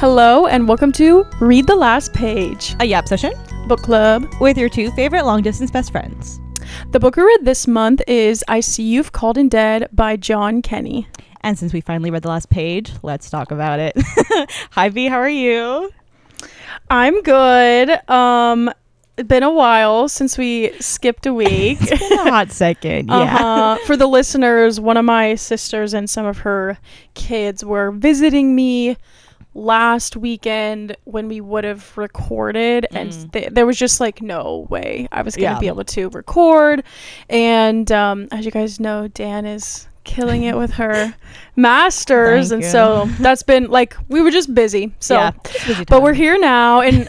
Hello and welcome to Read the Last Page, A Yap Session book club with your two favorite long-distance best friends. The book we read this month is I See You've Called in Dead by Kenney. And since we finally read the last page, let's talk about it. Hi, V, how are you? I'm good. It's been a while since we skipped a week. It's been a hot second, yeah. For the listeners, one of my sisters and some of her kids were visiting me last weekend when we would have recorded, and there was just like no way I was going to be able to record. And as you guys know, Dan is killing it with her masters. Thank you. So that's been like, we were just busy. So, yeah, busy but we're here now, and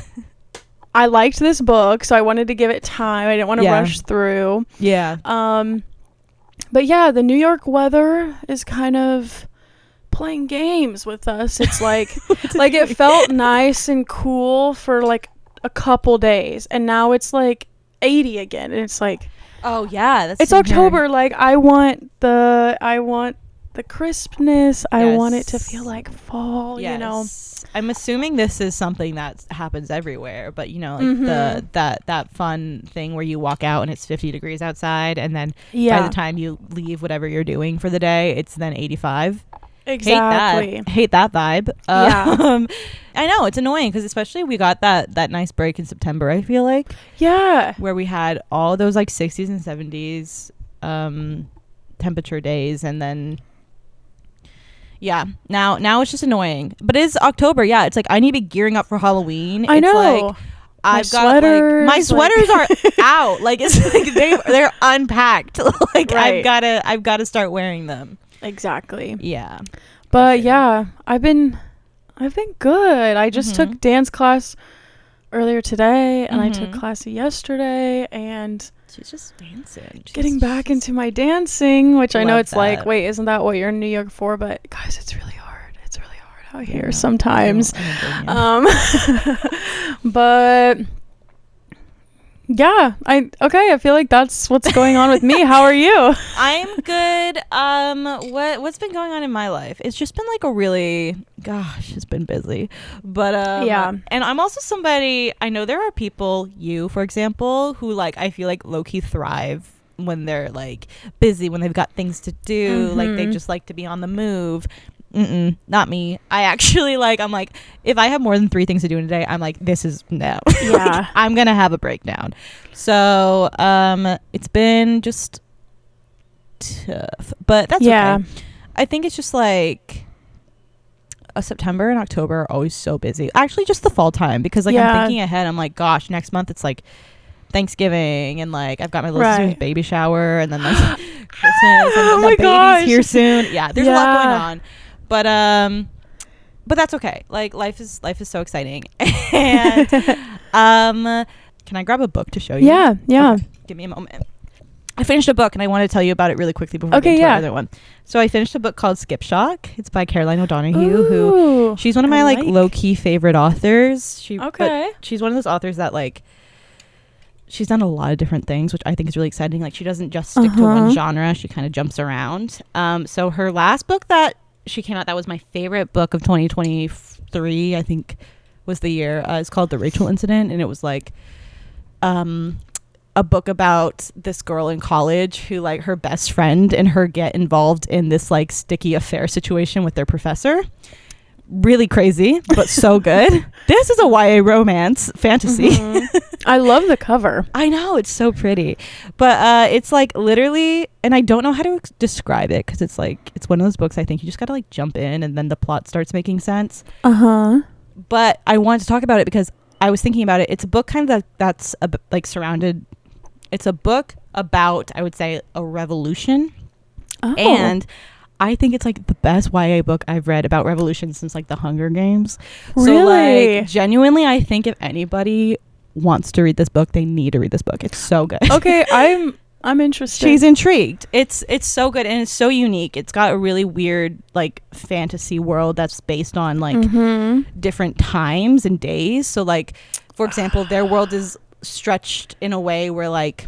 I liked this book, so I wanted to give it time. I didn't want to rush through. Yeah. But yeah, the New York weather is kind of playing games with us. It's like like it felt nice and cool for like a couple days, and now it's like 80 again, and it's like, oh yeah, it's October. Like I want the crispness. I want it to feel like fall. Yes. You know, I'm assuming this is something that happens everywhere, but you know, like that fun thing where you walk out and it's 50 degrees outside, and then by the time you leave whatever you're doing for the day, it's then 85. Exactly. Hate that vibe. Yeah. I know, it's annoying because especially we got that nice break in September, I feel like. Yeah. Where we had all those like 60s and 70s temperature days, and then now it's just annoying. But it is October. Yeah, it's like I need to be gearing up for Halloween. I know. Like I've got like my sweaters are out. Like it's like they're unpacked. Like right. I've gotta start wearing them. Exactly. Yeah. But yeah, I've been good. I just took dance class earlier today, and I took class yesterday, and she's just dancing. Getting back into my dancing, which I know it's that. like, wait, isn't that what you're in New York for? But guys, it's really hard. It's really hard out here sometimes. But yeah, I feel like that's what's going on with me. How are you? I'm good. What's been going on in my life? It's just been like it's been busy. But yeah. And I'm also somebody, I know there are people, you for example, who like I feel like low-key thrive when they're like busy, when they've got things to do, like they just like to be on the move. Not me. I actually I'm like, if I have more than 3 things to do in a day, I'm like, this is no. Yeah. I'm gonna have a breakdown. So it's been just tough, but that's okay. I think it's just like September and October are always so busy. Actually, just the fall time, because like I'm thinking ahead. I'm like, gosh, next month it's like Thanksgiving, and like I've got my little sister's baby shower, and then like Christmas, and then the baby's here soon. Yeah, there's a lot going on. But that's okay. Like life is so exciting. And can I grab a book to show you? Yeah. Okay, give me a moment. I finished a book, and I want to tell you about it really quickly before we get into our other one. So I finished a book called Skip Shock. It's by Caroline O'Donoghue, who she's one of my like low-key favorite authors. She's one of those authors that like she's done a lot of different things, which I think is really exciting. Like she doesn't just stick to one genre. She kind of jumps around. So her last book that she came out, that was my favorite book of 2023, I think was the year, it's called The Rachel Incident, and it was like a book about this girl in college who like her best friend and her get involved in this like sticky affair situation with their professor. Really crazy, but so good. This is a YA romance fantasy. I love the cover. I know, it's so pretty, but it's like literally, and I don't know how to describe it, because it's like it's one of those books I think you just gotta like jump in, and then the plot starts making sense. But I wanted to talk about it because I was thinking about it. It's a book kind of that's like surrounded. It's a book about, I would say, a revolution, and I think it's like the best YA book I've read about revolution since like the Hunger Games. Really? So like genuinely, I think if anybody wants to read this book, they need to read this book. It's so good. Okay, I'm interested. She's intrigued. It's so good, and it's so unique. It's got a really weird like fantasy world that's based on like different times and days. So like, for example, their world is stretched in a way where like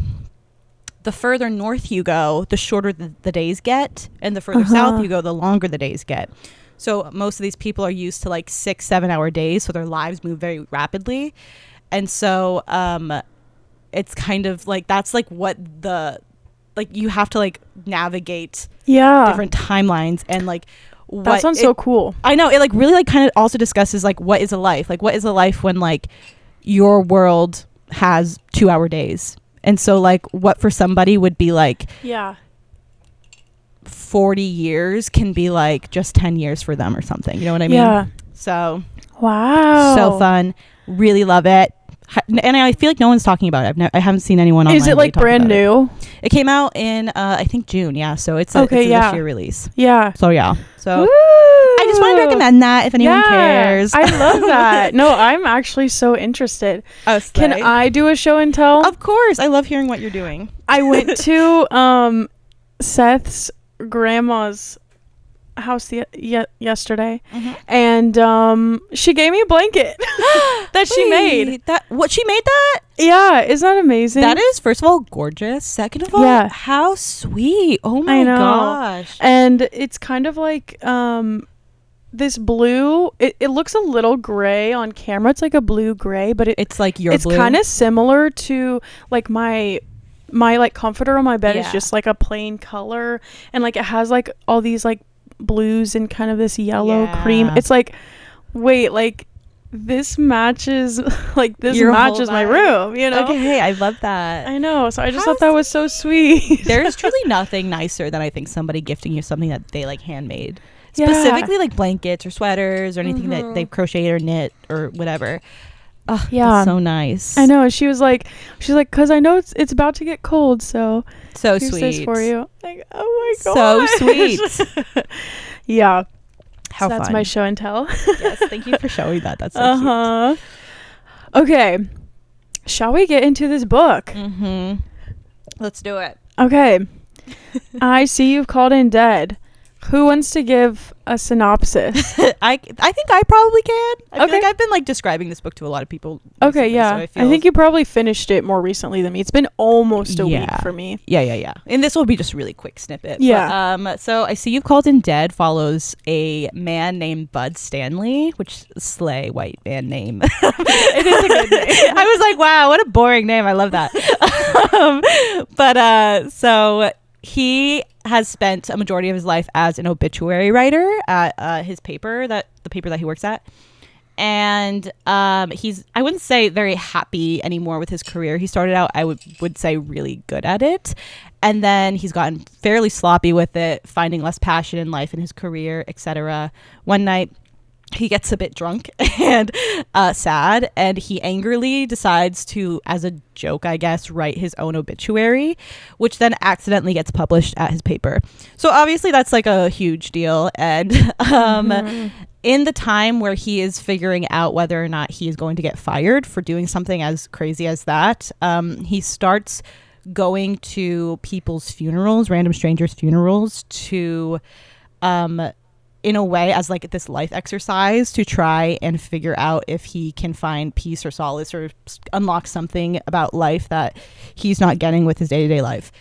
the further north you go, the shorter the days get, and the further south you go, the longer the days get. So most of these people are used to like 6-7 hour days, so their lives move very rapidly. And so it's kind of like that's like what the like you have to like navigate different timelines and like that sounds so cool. I know it like really like kind of also discusses like what is a life, like what is a life when like your world has 2 hour days. And so like what for somebody would be like 40 years can be like just 10 years for them or something, you know what I mean? So wow, so fun, really love it. And I feel like no one's talking about it. I haven't seen anyone online. Is it like brand new? It came out in I think June. Yeah, so it's a this year release. Yeah. So I just wanted to recommend that if anyone cares. I love that. No, I'm actually so interested. Can I do a show and tell? Of course. I love hearing what you're doing. I went to Seth's grandma's house yesterday, and she gave me a blanket that she made. What she made that? Yeah, isn't that amazing? That is, first of all, gorgeous. Second of all, how sweet. Oh my gosh. And it's kind of like this blue. It looks a little gray on camera. It's like a blue gray, but it's like blue. It's kind of similar to like my like comforter on my bed is just like a plain color, and like it has like all these like blues and kind of this yellow cream. It's like, wait, like this matches like this matches my room, you know? Okay, I love that. I know. So I just thought that was so sweet. There's truly nothing nicer than I think somebody gifting you something that they like handmade. Specifically like blankets or sweaters or anything that they've crocheted or knit or whatever. Oh, that's so nice. I know. She's like, because I know it's about to get cold, so sweet. This for you. Like, oh my So god, sweet. Yeah. How fun. That's my show and tell. Yes, thank you for showing that. That's so cute. Okay, shall we get into this book? Let's do it. Okay. I see you've called in dead. Who wants to give a synopsis? I think I probably can. I feel like I've been like describing this book to a lot of people recently, okay, yeah. So I think you probably finished it more recently than me. It's been almost a week for me. Yeah. And this will be just a really quick snippet. Yeah. But, so I See You've Called in Dead follows a man named Bud Stanley, which slay white man name. It is a good name. I was like, wow, what a boring name. I love that. So he has spent a majority of his life as an obituary writer at the paper that he works at, and he's, I wouldn't say very happy anymore with his career. He started out, I would say, really good at it, and then he's gotten fairly sloppy with it, finding less passion in life and his career, etc. One night he gets a bit drunk and sad, and he angrily decides to, as a joke, I guess, write his own obituary, which then accidentally gets published at his paper. So obviously that's like a huge deal. And in the time where he is figuring out whether or not he is going to get fired for doing something as crazy as that, he starts going to people's funerals, random strangers' funerals, to in a way as like this life exercise to try and figure out if he can find peace or solace or unlock something about life that he's not getting with his day-to-day life.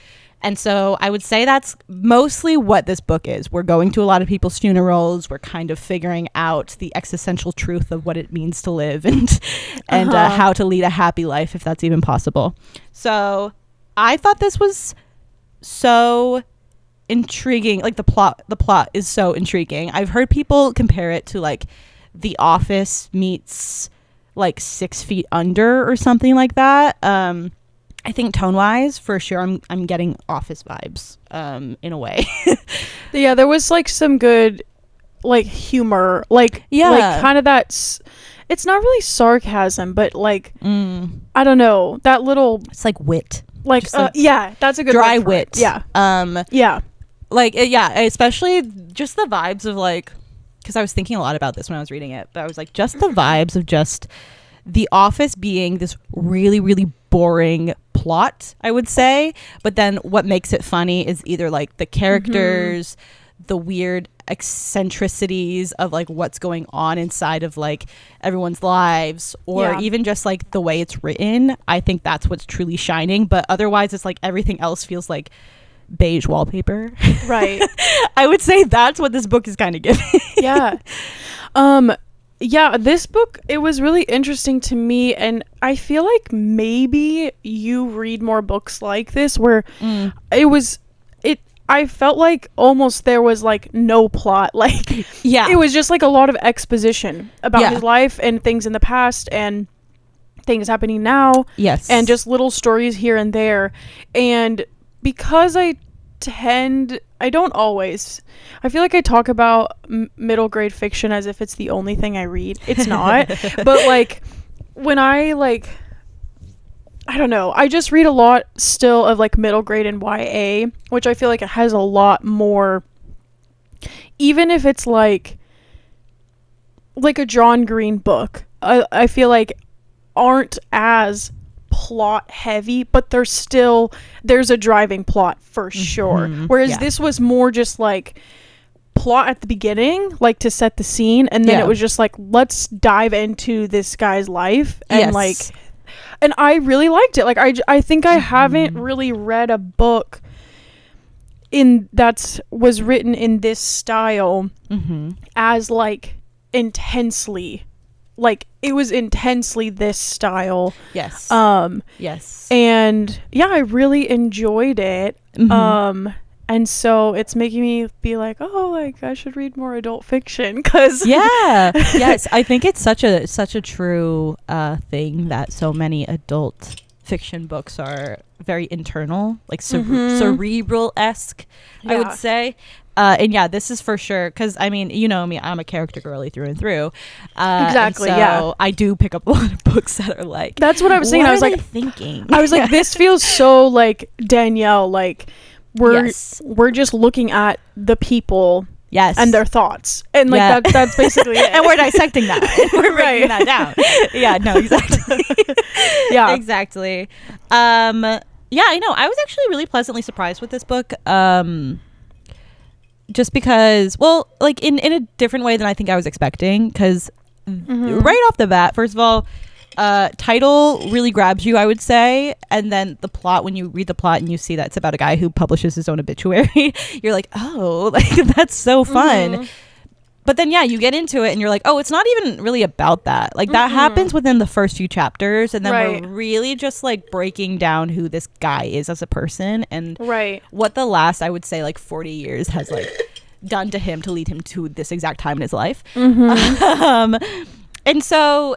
And so I would say that's mostly what this book is. We're going to a lot of people's funerals. We're kind of figuring out the existential truth of what it means to live and how to lead a happy life, if that's even possible. So I thought this was so intriguing. Like the plot is so intriguing. I've heard people compare it to like The Office meets like 6 Feet Under or something like that. I think tone wise, for sure, I'm getting Office vibes in a way. Yeah, there was like some good like humor, like kind of that. It's not really sarcasm, but like I don't know, that little, it's like wit, like that's a good dry wit. Yeah. Like, especially just the vibes of like, because I was thinking a lot about this when I was reading it, but I was like, just the vibes of just The Office being this really, really boring plot, I would say. But then what makes it funny is either like the characters, the weird eccentricities of like what's going on inside of like everyone's lives, or even just like the way it's written. I think that's what's truly shining. But otherwise, it's like everything else feels like beige wallpaper. Right. I would say that's what this book is kind of giving. Yeah. Yeah, this book, it was really interesting to me, and I feel like maybe you read more books like this where I felt like almost there was like no plot. Like, yeah, it was just like a lot of exposition about his life and things in the past and things happening now. Yes. And just little stories here and there. And because I don't always, I feel like I talk about middle grade fiction as if it's the only thing I read. It's not. But like when I don't know, I just read a lot still of like middle grade and YA, which I feel like it has a lot more, even if it's like a John Green book, I feel like aren't as plot heavy, but there's a driving plot for sure. Whereas this was more just like plot at the beginning, like to set the scene, and then it was just like, let's dive into this guy's life. And and I really liked it. Like I think I haven't really read a book that was written in this style as like intensely, like it was intensely this style. Yes. Yes. And yeah, I really enjoyed it. And so it's making me be like, oh, like I should read more adult fiction, because yes, I think it's such a true thing that so many adult fiction books are very internal, like cerebral-esque, I would say. And yeah, this is for sure, because I mean, you know me, I'm a character girly through and through. Exactly. So I do pick up a lot of books that are like, that's what I was saying. I was like thinking. I was like, this feels so like Danielle, like we're just looking at the people and their thoughts, and like that's basically it. And we're dissecting that. We're breaking that down. Yeah, no, exactly. Yeah, exactly. Yeah, I know, I was actually really pleasantly surprised with this book, just because, well, like in a different way than I think I was expecting, because right off the bat, first of all, title really grabs you, I would say, and then the plot, when you read the plot and you see that it's about a guy who publishes his own obituary, you're like, oh, like that's so fun. But then you get into it and you're like, oh, it's not even really about that. Like that happens within the first few chapters, and then we're really just like breaking down who this guy is as a person, and what the last, I would say, like 40 years has like done to him to lead him to this exact time in his life. And so,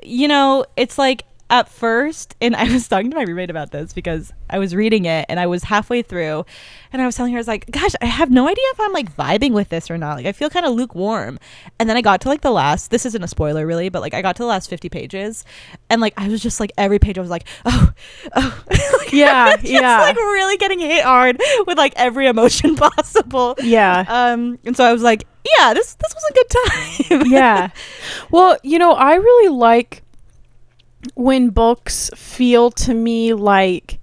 you know, it's like at first, and I was talking to my roommate about this because I was reading it and I was halfway through, and I was telling her, I was like, gosh, I have no idea if I'm like vibing with this or not. Like I feel kind of lukewarm. And then I got to like the last, this isn't a spoiler really, but like I got to the last 50 pages, and like I was just like, every page I was like, oh like, yeah like really getting hit hard with like every emotion possible. And so I was like, yeah, this was a good time. Well, you know, I really like when books feel to me like,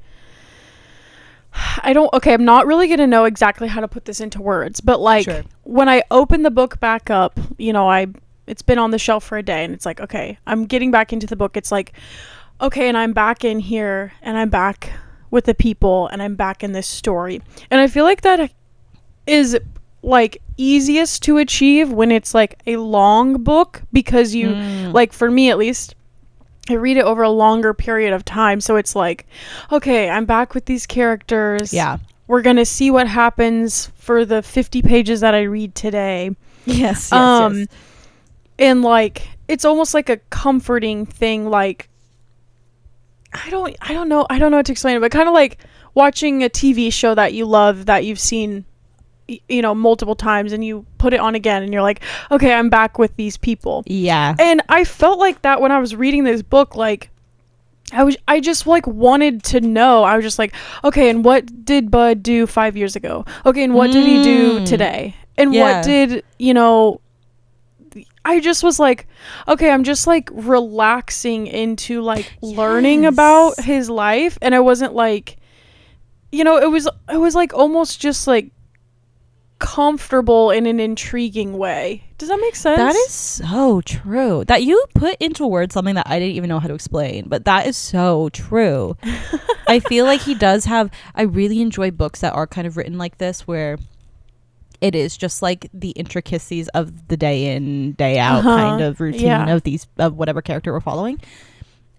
I'm not really gonna know exactly how to put this into words, but like when I open the book back up, you know, it's been on the shelf for a day, and it's like, okay, I'm getting back into the book. It's like, okay, and I'm back in here, and I'm back with the people, and I'm back in this story. And I feel like that is like easiest to achieve when it's like a long book, because you like, for me at least, I read it over a longer period of time, so it's like, okay, I'm back with these characters. We're gonna see what happens for the 50 pages that I read today. Yes. And like it's almost like a comforting thing. Like I don't know how to explain it, but kind of like watching a TV show that you love, that you've seen, you know, multiple times, and you put it on again and you're like, okay, I'm back with these people. And I felt like that when I was reading this book. Like I just like wanted to know. I was just like, okay, and what did Bud do 5 years ago? Okay, and what did he do today? And what did, you know, I just was like, okay, I'm just like relaxing into like learning about his life. And I wasn't like, you know, it was like almost just like comfortable in an intriguing way. Does that make sense? That is so true. That you put into words something that I didn't even know how to explain, but that is so true. I feel like he does have, I really enjoy books that are kind of written like this, where it is just like the intricacies of the day in, day out kind of routine of whatever character we're following.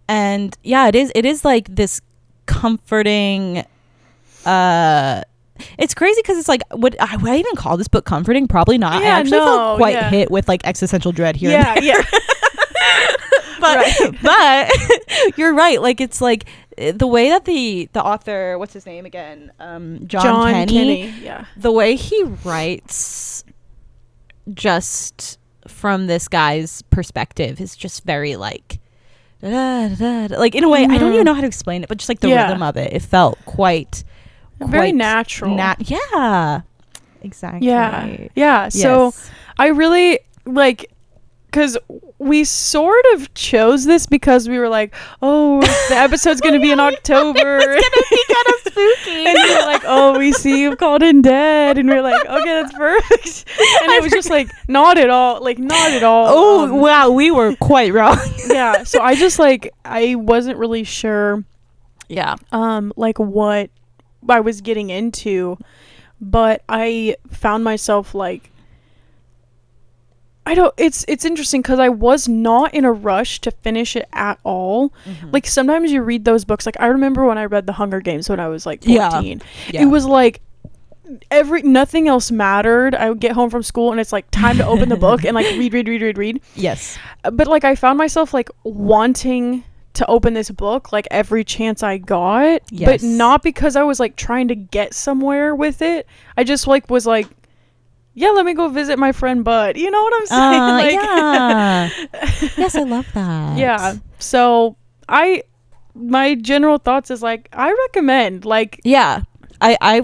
And yeah, it is like this comforting, it's crazy because it's like, would I even call this book comforting? Probably not. I actually felt quite hit with like existential dread here and there. But you're right. Like, it's like the way that the author, what's his name again? John Kenney. Yeah. The way he writes just from this guy's perspective is just very like, like in a way, I don't even know how to explain it, but just like the rhythm of it, it felt quite very natural. Yeah, exactly. Yeah. Yes. So I really like, because we sort of chose this because we were like, oh, the episode's going to be in October. It's going to be kind of spooky. And we were like, oh, we see you've called in dead. And we were like, okay, that's perfect. And it was just like, not at all. Like, not at all. Oh, wow. We were quite wrong. Yeah. So I just like, I wasn't really sure. Yeah. Like what I was getting into. But I found myself like, it's interesting because I was not in a rush to finish it at all. Like sometimes you read those books, like I remember when I read The Hunger Games when I was like 14. It was like nothing else mattered. I would get home from school and it's like time to open the book and like read. Yes. But like I found myself like wanting to open this book like every chance I got, but not because I was like trying to get somewhere with it. I just like was like, yeah, let me go visit my friend Bud. You know what I'm saying? Like, yeah. Yes, I love that. Yeah. So my general thoughts is like, I recommend, like, yeah, I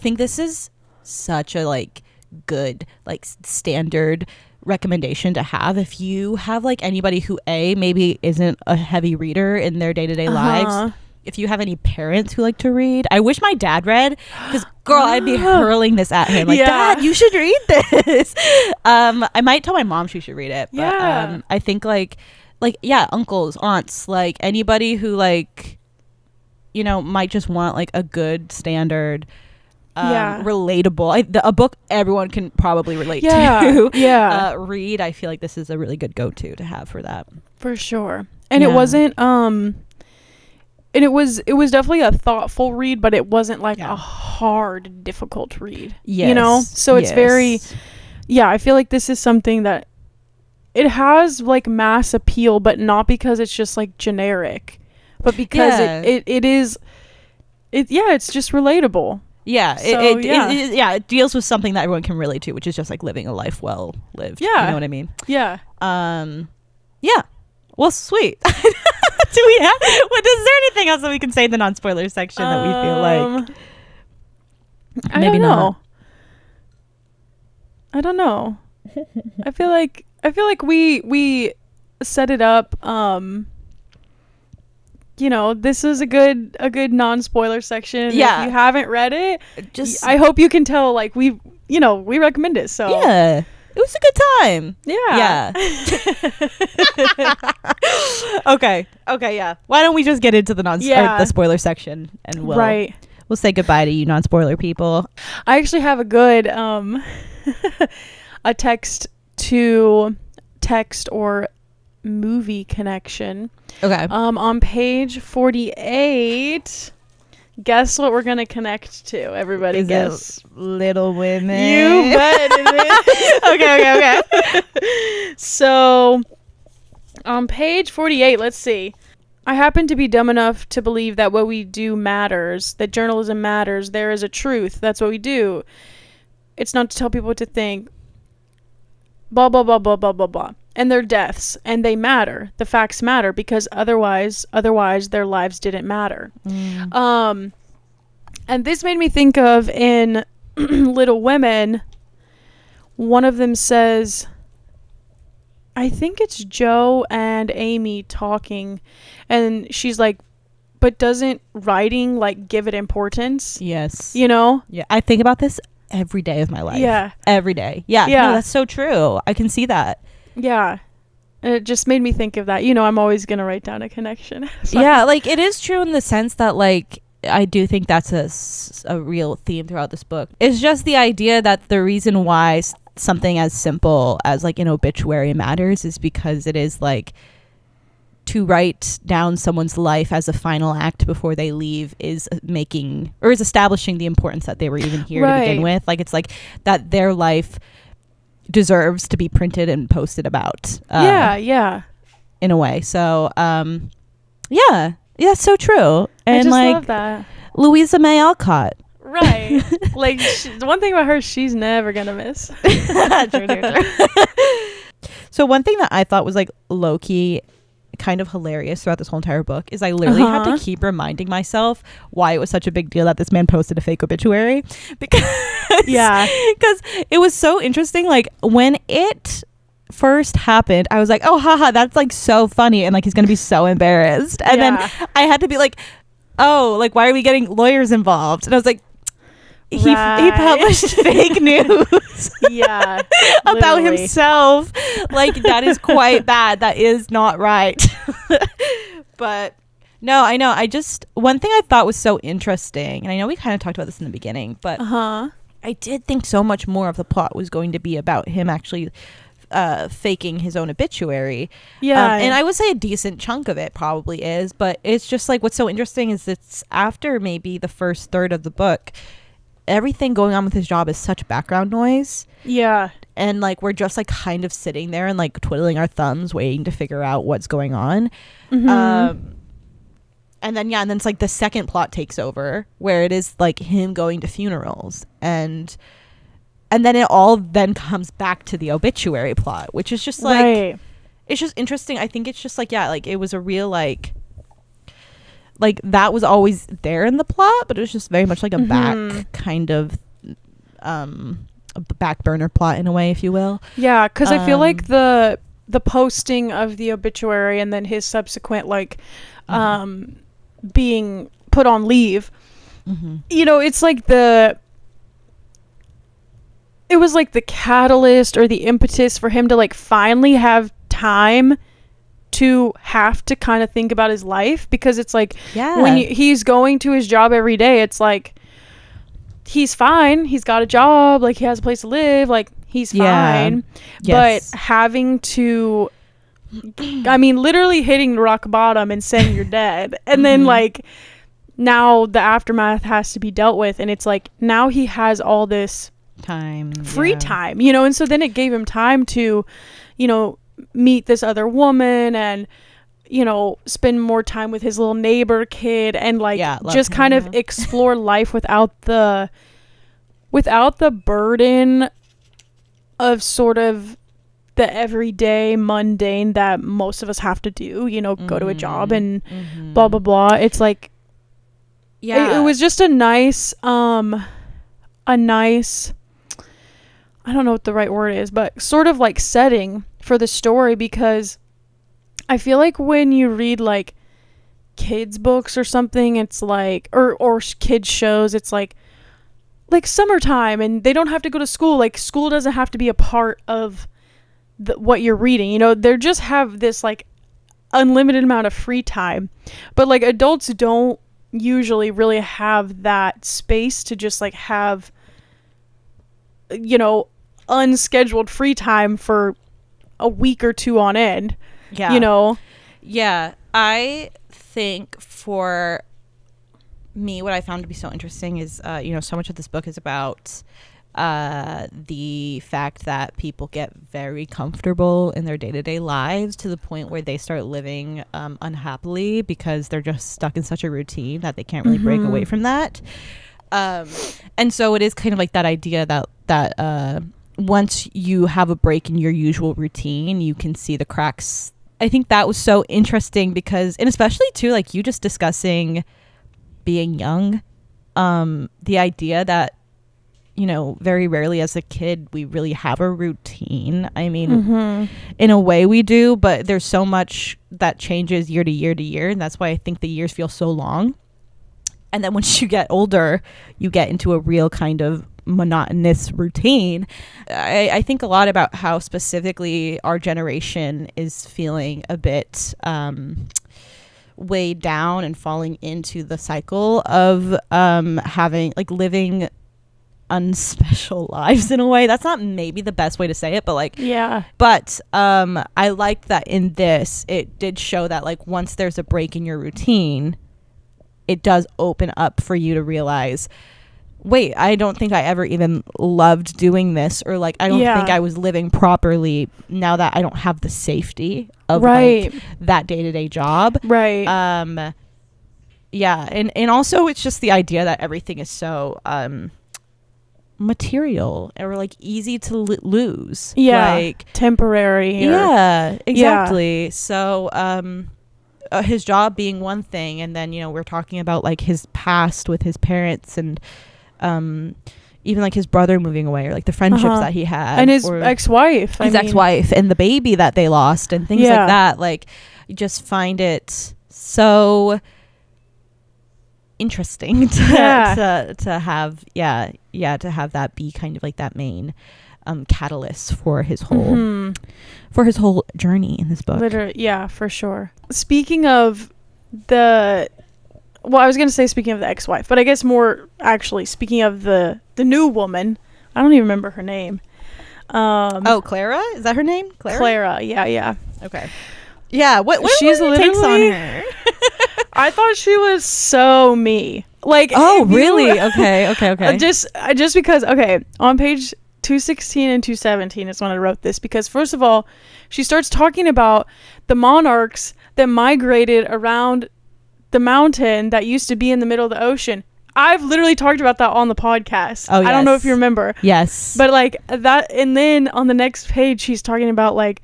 think this is such a like good, like standard recommendation to have if you have like anybody who maybe isn't a heavy reader in their day-to-day lives. If you have any parents who like to read, I wish my dad read, because girl, I'd be hurling this at him like, Dad, you should read this. I might tell my mom she should read it, but I think like uncles, aunts, like anybody who like, you know, might just want like a good standard relatable a book everyone can probably relate to read. I feel like this is a really good go-to to have for that, for sure. And it wasn't and it was definitely a thoughtful read, but it wasn't like a hard, difficult read. You know? So it's very, I feel like this is something that it has like mass appeal, but not because it's just like generic, but because it's just relatable. Yeah. So, it deals with something that everyone can relate to, which is just like living a life well lived. Yeah. You know what I mean? Yeah. Yeah. Well, sweet. Is there anything else that we can say in the non-spoiler section that we feel like maybe not? I don't know. I feel like we set it up. You know, this is a good non-spoiler section. Yeah. If you haven't read it, I hope you can tell like we recommend it. So yeah. It was a good time. Yeah. Okay, yeah. Why don't we just get into the the spoiler section, and we'll say goodbye to you non-spoiler people. I actually have a good a text to text or movie connection. Okay. On page 48. Guess what we're gonna connect to? Everybody, is guess. Little Women. You bet it is. Okay. So, on page 48, let's see. I happen to be dumb enough to believe that what we do matters, that journalism matters. There is a truth. That's what we do. It's not to tell people what to think. Blah, blah, blah, blah, blah, blah, blah. And their deaths, and they matter. The facts matter, because otherwise their lives didn't matter. And this made me think of in Little Women, one of them says, I think it's Joe and Amy talking, and she's like, but doesn't writing like give it importance? Yes. You know? Yeah. I think about this every day of my life. Yeah. Every day. Yeah. No, that's so true. I can see that. Yeah. And it just made me think of that. I'm always going to write down a connection. Yeah, like it is true in the sense that like I do think that's a real theme throughout this book. It's just the idea that the reason why something as simple as like an obituary matters is because it is like to write down someone's life as a final act before they leave is establishing the importance that they were even here to begin with. Like it's like that their life deserves to be printed and posted about. In a way. So so true. And I just like love that. Louisa May Alcott. Right. Like the one thing about her, she's never gonna miss. True. So one thing that I thought was like low-key kind of hilarious throughout this whole entire book is I literally had to keep reminding myself why it was such a big deal that this man posted a fake obituary, because it was so interesting. Like when it first happened, I was like, oh haha, that's like so funny, and like he's gonna be so embarrassed, and then I had to be like, oh, like why are we getting lawyers involved? And I was like, he published fake news about himself. Like that is quite bad. That is not right. But no, I know. One thing I thought was so interesting, and I know we kind of talked about this in the beginning, but I did think so much more of the plot was going to be about him actually faking his own obituary. And I would say a decent chunk of it probably is, but it's just like what's so interesting is it's after maybe the first third of the book, everything going on with his job is such background noise. And like we're just like kind of sitting there and like twiddling our thumbs waiting to figure out what's going on. And then it's like the second plot takes over where it is like him going to funerals, and then it all then comes back to the obituary plot, which is just like it's just interesting. I think it's just like like it was a real like that was always there in the plot, but it was just very much like a back kind of a back burner plot in a way, if you will. Yeah, because I feel like the posting of the obituary and then his subsequent like being put on leave, it's like it was like the catalyst or the impetus for him to like finally have time to have to kind of think about his life, because it's like when he's going to his job every day, it's like he's fine, he's got a job, like he has a place to live, like he's fine. But having to literally hitting rock bottom and saying you're dead, and then like now the aftermath has to be dealt with, and it's like now he has all this free time, and so then it gave him time to meet this other woman and spend more time with his little neighbor kid and like just kind of explore life without the burden of sort of the everyday mundane that most of us have to do, go to a job and blah blah blah. It's like it was just a nice I don't know what the right word is, but sort of like setting for the story, because I feel like when you read like kids books or something, it's like or kids shows, it's like summertime and they don't have to go to school. Like school doesn't have to be a part of what you're reading. They just have this like unlimited amount of free time, but like adults don't usually really have that space to just like have unscheduled free time for a week or two on end. I think for me, what I found to be so interesting is so much of this book is about the fact that people get very comfortable in their day-to-day lives to the point where they start living unhappily because they're just stuck in such a routine that they can't really break away from that. And so it is kind of like that idea that once you have a break in your usual routine, you can see the cracks. I think that was so interesting because, and especially too, like you just discussing being young, the idea that, very rarely as a kid, we really have a routine. I mean, in a way we do, but there's so much that changes year to year to year. And that's why I think the years feel so long. And then once you get older, you get into a real kind of monotonous routine. I think a lot about how specifically our generation is feeling a bit weighed down and falling into the cycle of having like living unspecial lives in a way. That's not maybe the best way to say it, but like, yeah. But I like that in this, it did show that like once there's a break in your routine, it does open up for you to realize, wait, I don't think I ever even loved doing this, or like I don't think I was living properly now that I don't have the safety of like that day-to-day job. Right. Yeah, and also it's just the idea that everything is so material or like easy to lose, like temporary, exactly. So his job being one thing, and then we're talking about like his past with his parents, and even like his brother moving away, or like the friendships that he had, and his ex-wife and the baby that they lost, and things like that. Like, you just find it so interesting to have to have that be kind of like that main catalyst for his whole journey in this book. Literally, yeah, for sure. Speaking of I was gonna say speaking of the ex-wife, but I guess more actually speaking of the new woman. I don't even remember her name. Clara, is that her name? Clara, yeah. Okay. Yeah, what she's literally takes on her? I thought she was so me. Like, really? Okay. Just because, on page 216 and 217 is when I wrote this, because first of all, she starts talking about the monarchs that migrated around the mountain that used to be in the middle of the ocean. I've literally talked about that on the podcast. Oh, yes. I don't know if you remember. Yes. But like that, and then on the next page, she's talking about like,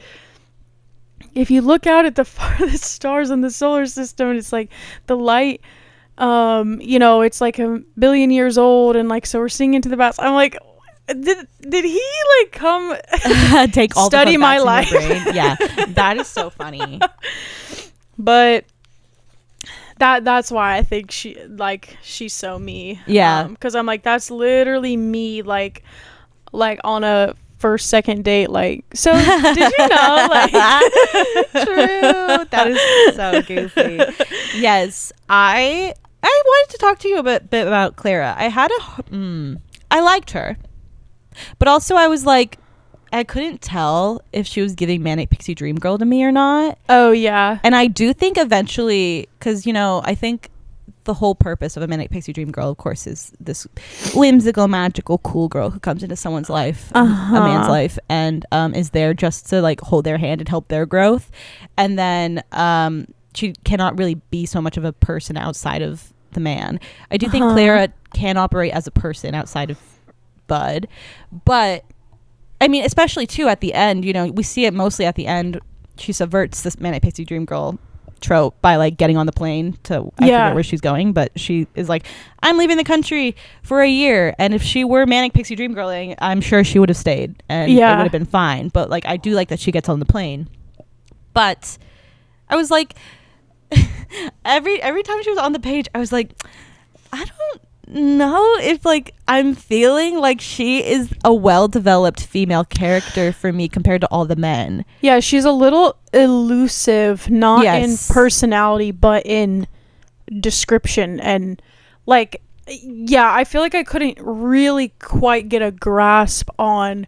if you look out at the farthest stars in the solar system, it's like the light, it's like 1 billion years old, and like, so we're seeing into the past. I'm like, did he like come take all study the my life? Yeah, that is so funny. But that's why I think she's so me. Yeah, because I'm like, that's literally me, like on a first second date, like, so did you know, like, true, that is so goofy. Yes, I wanted to talk to you a bit about Clara. I liked her, but also I was like, I couldn't tell if she was giving Manic Pixie Dream Girl to me or not. Oh yeah. And I do think eventually, because I think the whole purpose of a Manic Pixie Dream Girl, of course, is this whimsical, magical, cool girl who comes into someone's life, a man's life, and is there just to like hold their hand and help their growth. And then she cannot really be so much of a person outside of the man. I do think Clara can operate as a person outside of Bud, but I mean, especially too at the end, we see it mostly at the end. She subverts this Manic Pixie Dream Girl trope by like getting on the plane to I forget where she's going, but she is like, I'm leaving the country for a year, and if she were Manic Pixie Dream Girling, I'm sure she would have stayed and it would have been fine. But like, I do like that she gets on the plane. But I was like, every time she was on the page, I was like, I don't know if like I'm feeling like she is a well-developed female character for me compared to all the men. Yeah, she's a little elusive, not in personality, but in description. And like, I feel like I couldn't really quite get a grasp on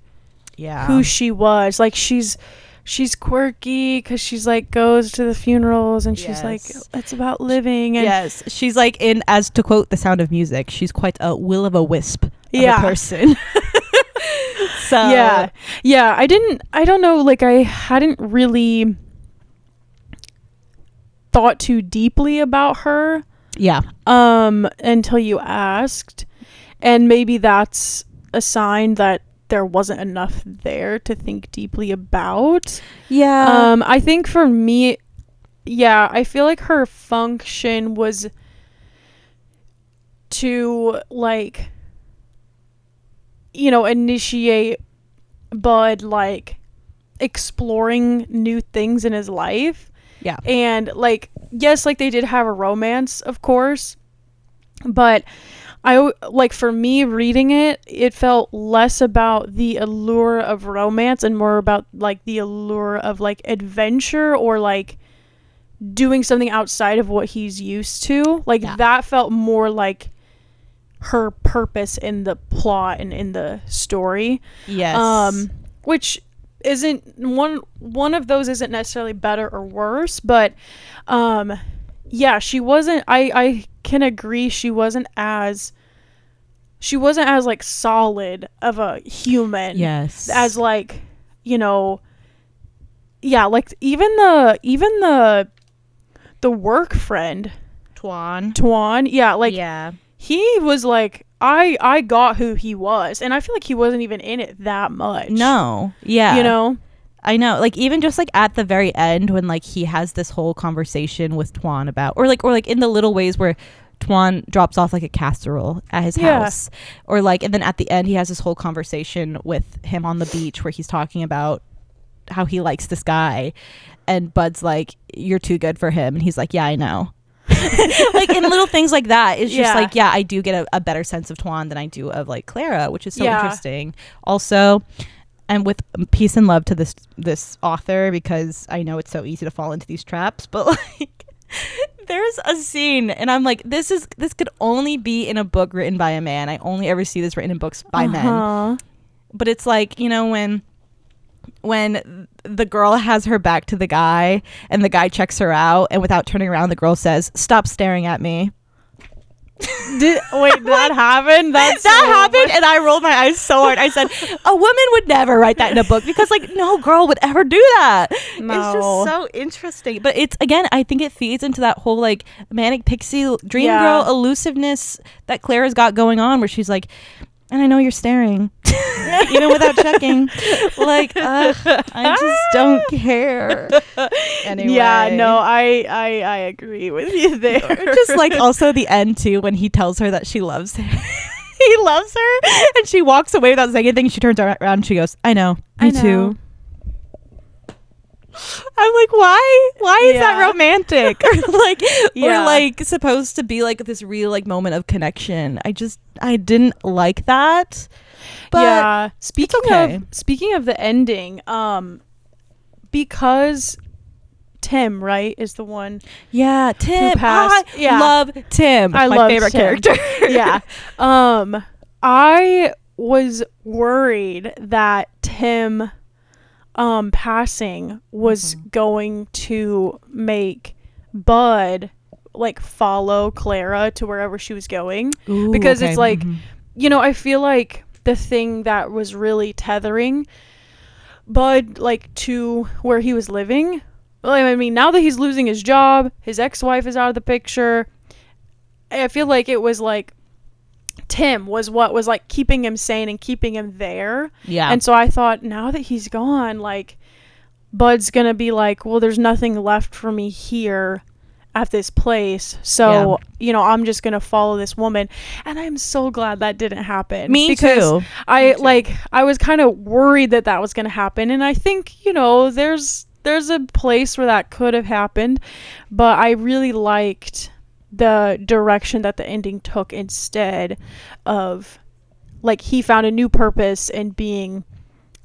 who she was. Like, she's quirky because she's like goes to the funerals, and she's like, it's about living. And she's like, in, as to quote The Sound of Music, she's quite a will-o'-the-wisp of a person. So I don't know, like, I hadn't really thought too deeply about her until you asked, and maybe that's a sign that there wasn't enough there to think deeply about. I think for me, I feel like her function was to like, initiate Bud like exploring new things in his life. And like, yes, like they did have a romance, of course, but like, for me reading it felt less about the allure of romance and more about like the allure of like adventure or like doing something outside of what he's used to. Like that felt more like her purpose in the plot and in the story. Yes. Which isn't one of those isn't necessarily better or worse, but yeah, she wasn't, I can agree, she wasn't as like solid of a human. Yes. As like, you know, yeah, like even the work friend Tuan, yeah, like he was like, I got who he was, and I feel like he wasn't even in it that much. No. Yeah. You know? I know. Like, even just, like, at the very end when, like, he has this whole conversation with Tuan about... Or, like, in the little ways where Tuan drops off, like, a casserole at his house. Or, like... And then at the end, he has this whole conversation with him on the beach where he's talking about how he likes this guy. And Bud's like, you're too good for him. And he's like, yeah, I know. Like, in little things like that, it's just like, yeah, I do get a better sense of Tuan than I do of like Clara, which is so interesting. Also, and with peace and love to this author, because I know it's so easy to fall into these traps, but like there's a scene and I'm like, this could only be in a book written by a man. I only ever see this written in books by men. But it's like, you know, when the girl has her back to the guy and the guy checks her out, and without turning around, the girl says, "Stop staring at me." Did that happen? That happened, and I rolled my eyes so hard. I said, a woman would never write that in a book, because like no girl would ever do that. No. It's just so interesting. But it's, again, I think it feeds into that whole like manic pixie dream girl elusiveness that Clara's got going on, where she's like, and I know you're staring, even without checking. Like, I just don't care. Anyway. Yeah, no, I agree with you there. Just like also the end too, when he tells her that she loves him. He loves her, and she walks away without saying anything. She turns around and she goes, "I know, me too." I'm like, why is that romantic? Or like, or like supposed to be like this real like moment of connection. I didn't like that. But speaking of the ending, because Tim, right, is the one. Yeah, Tim. Who passed. I love Tim. My favorite character. Yeah. I was worried that Tim passing was going to make Bud like follow Clara to wherever she was going. Ooh, because it's like, you know, I feel like the thing that was really tethering Bud like to where he was living, I mean, now that he's losing his job, his ex-wife is out of the picture, I feel like it was like Tim was what was like keeping him sane and keeping him there. Yeah. And so I thought, now that he's gone, like Bud's gonna be like, well, there's nothing left for me here at this place, so you know, I'm just gonna follow this woman. And I'm so glad that didn't happen. Me too. I was kind of worried that was gonna happen, and I think, you know, there's a place where that could have happened, but I really liked the direction that the ending took, instead of like he found a new purpose in being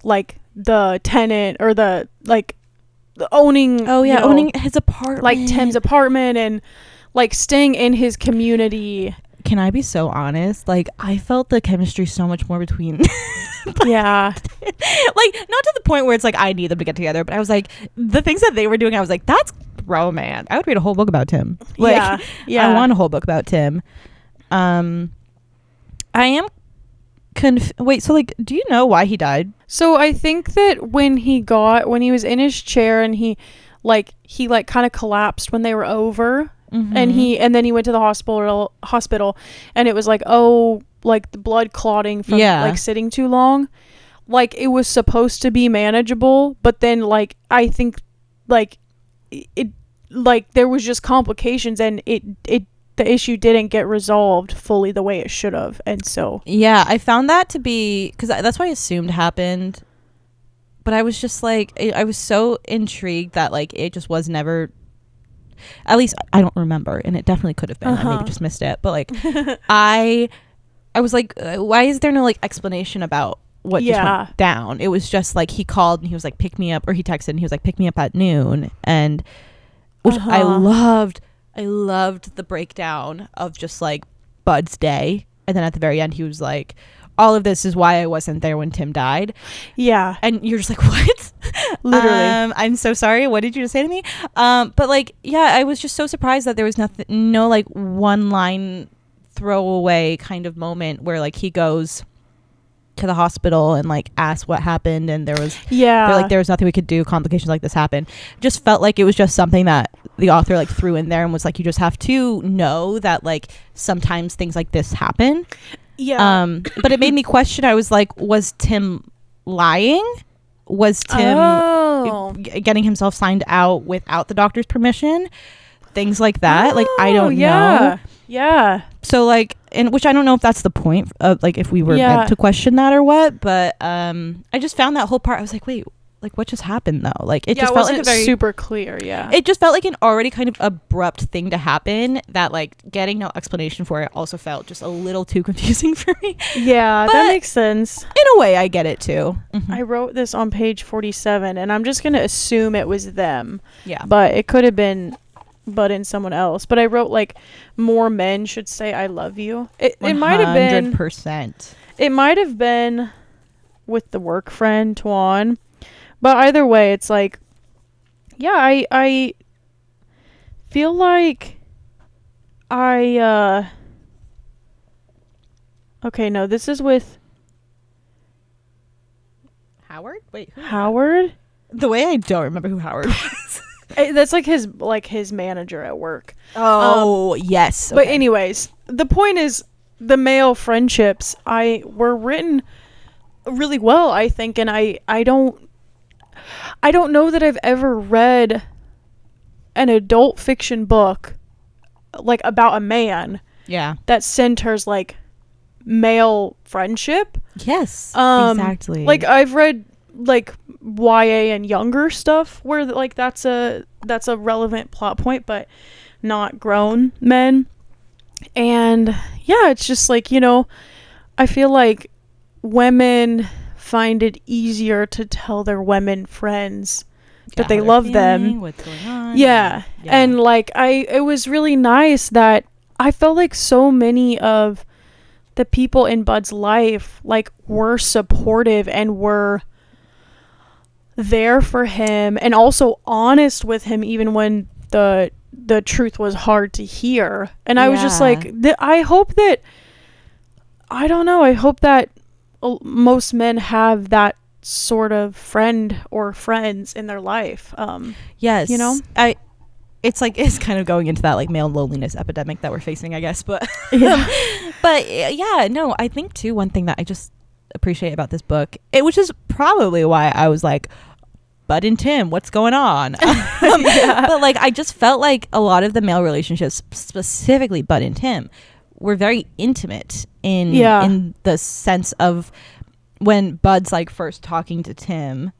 like the tenant or the like owning owning his apartment, like Tim's apartment, and like staying in his community. Can I be so honest? Like, I felt the chemistry so much more between yeah, like not to the point where it's like I need them to get together, but I was like, the things that they were doing, I was like, that's romance. I would read a whole book about Tim. Like, I want a whole book about Tim. I am wait, so like, do you know why he died? So I think that when he was in his chair and he kind of collapsed when they were over, and then he went to the hospital, and it was like, oh, like the blood clotting from like sitting too long. Like, it was supposed to be manageable, but then like I think like it like there was just complications, and the issue didn't get resolved fully the way it should have. And so I found that to be, because that's what I assumed happened, but I was just like, I was so intrigued that like it just was never, at least I don't remember, and it definitely could have been. I maybe just missed it, but like I I was like, why is there no like explanation about what just went down? It was just like he called and he was like, pick me up, or he texted and he was like, pick me up at noon, and which I loved the breakdown of just like Bud's day. And then at the very end he was like, all of this is why I wasn't there when Tim died. Yeah. And you're just like, what? Literally. I'm so sorry, what did you just say to me? But like, yeah, I was just so surprised that there was no like one line throwaway kind of moment where like he goes to the hospital and like asks what happened, and there was nothing we could do, complications like this happen. Just felt like it was just something that the author like threw in there and was like, you just have to know that like sometimes things like this happen. But it made me question. I was like, was Tim lying? Was Tim getting himself signed out without the doctor's permission? Things like that. Like, I don't know. Yeah. So like, and which I don't know if that's the point of like if we were meant to question that or what, but I just found that whole part. I was like, wait, like what just happened though? Like it just felt like a very super clear. Yeah. It just felt like an already kind of abrupt thing to happen that like getting no explanation for it also felt just a little too confusing for me. Yeah, that makes sense. In a way, I get it too. Mm-hmm. I wrote this on page 47, and I'm just gonna assume it was them. Yeah. But it could have been Bud and someone else. But I wrote like more men should say I love you. It might have been 100%. It might have been with the work friend Tuan. But either way, it's like, yeah, I feel like okay, no, this is with Howard? Wait, Howard? The way I don't remember who Howard was. That's like his manager at work. Oh, yes. Okay. But anyways, the point is the male friendships were written really well, I think, and I don't know that I've ever read an adult fiction book like about a man. Yeah. That centers like male friendship. Yes. Exactly. Like I've read like YA and younger stuff where like that's a relevant plot point, but not grown men. And yeah, it's just like, you know, I feel like women find it easier to tell their women friends that they love them. What's going on? Yeah. And like it was really nice that I felt like so many of the people in Bud's life like were supportive and were there for him and also honest with him even when the truth was hard to hear. And I was just like, I hope that most men have that sort of friend or friends in their life. Yes. You know? It's like, it's kind of going into that like male loneliness epidemic that we're facing, I guess. But but yeah, no, I think too, one thing that I just appreciate about this book, which is probably why I was like, Bud and Tim, what's going on? But like, I just felt like a lot of the male relationships, specifically Bud and Tim, were very intimate in the sense of when Bud's like first talking to Tim.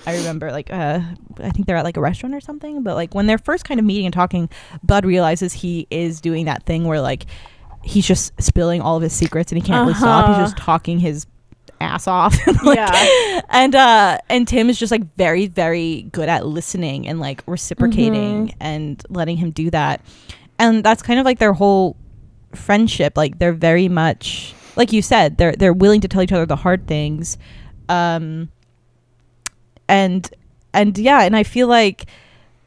I remember like I think they're at like a restaurant or something, but like when they're first kind of meeting and talking, Bud realizes he is doing that thing where like he's just spilling all of his secrets and he can't really stop. He's just talking his ass off. And Tim is just like very, very good at listening and like reciprocating and letting him do that. And that's kind of like their whole friendship. Like they're very much, like you said, they're willing to tell each other the hard things. And I feel like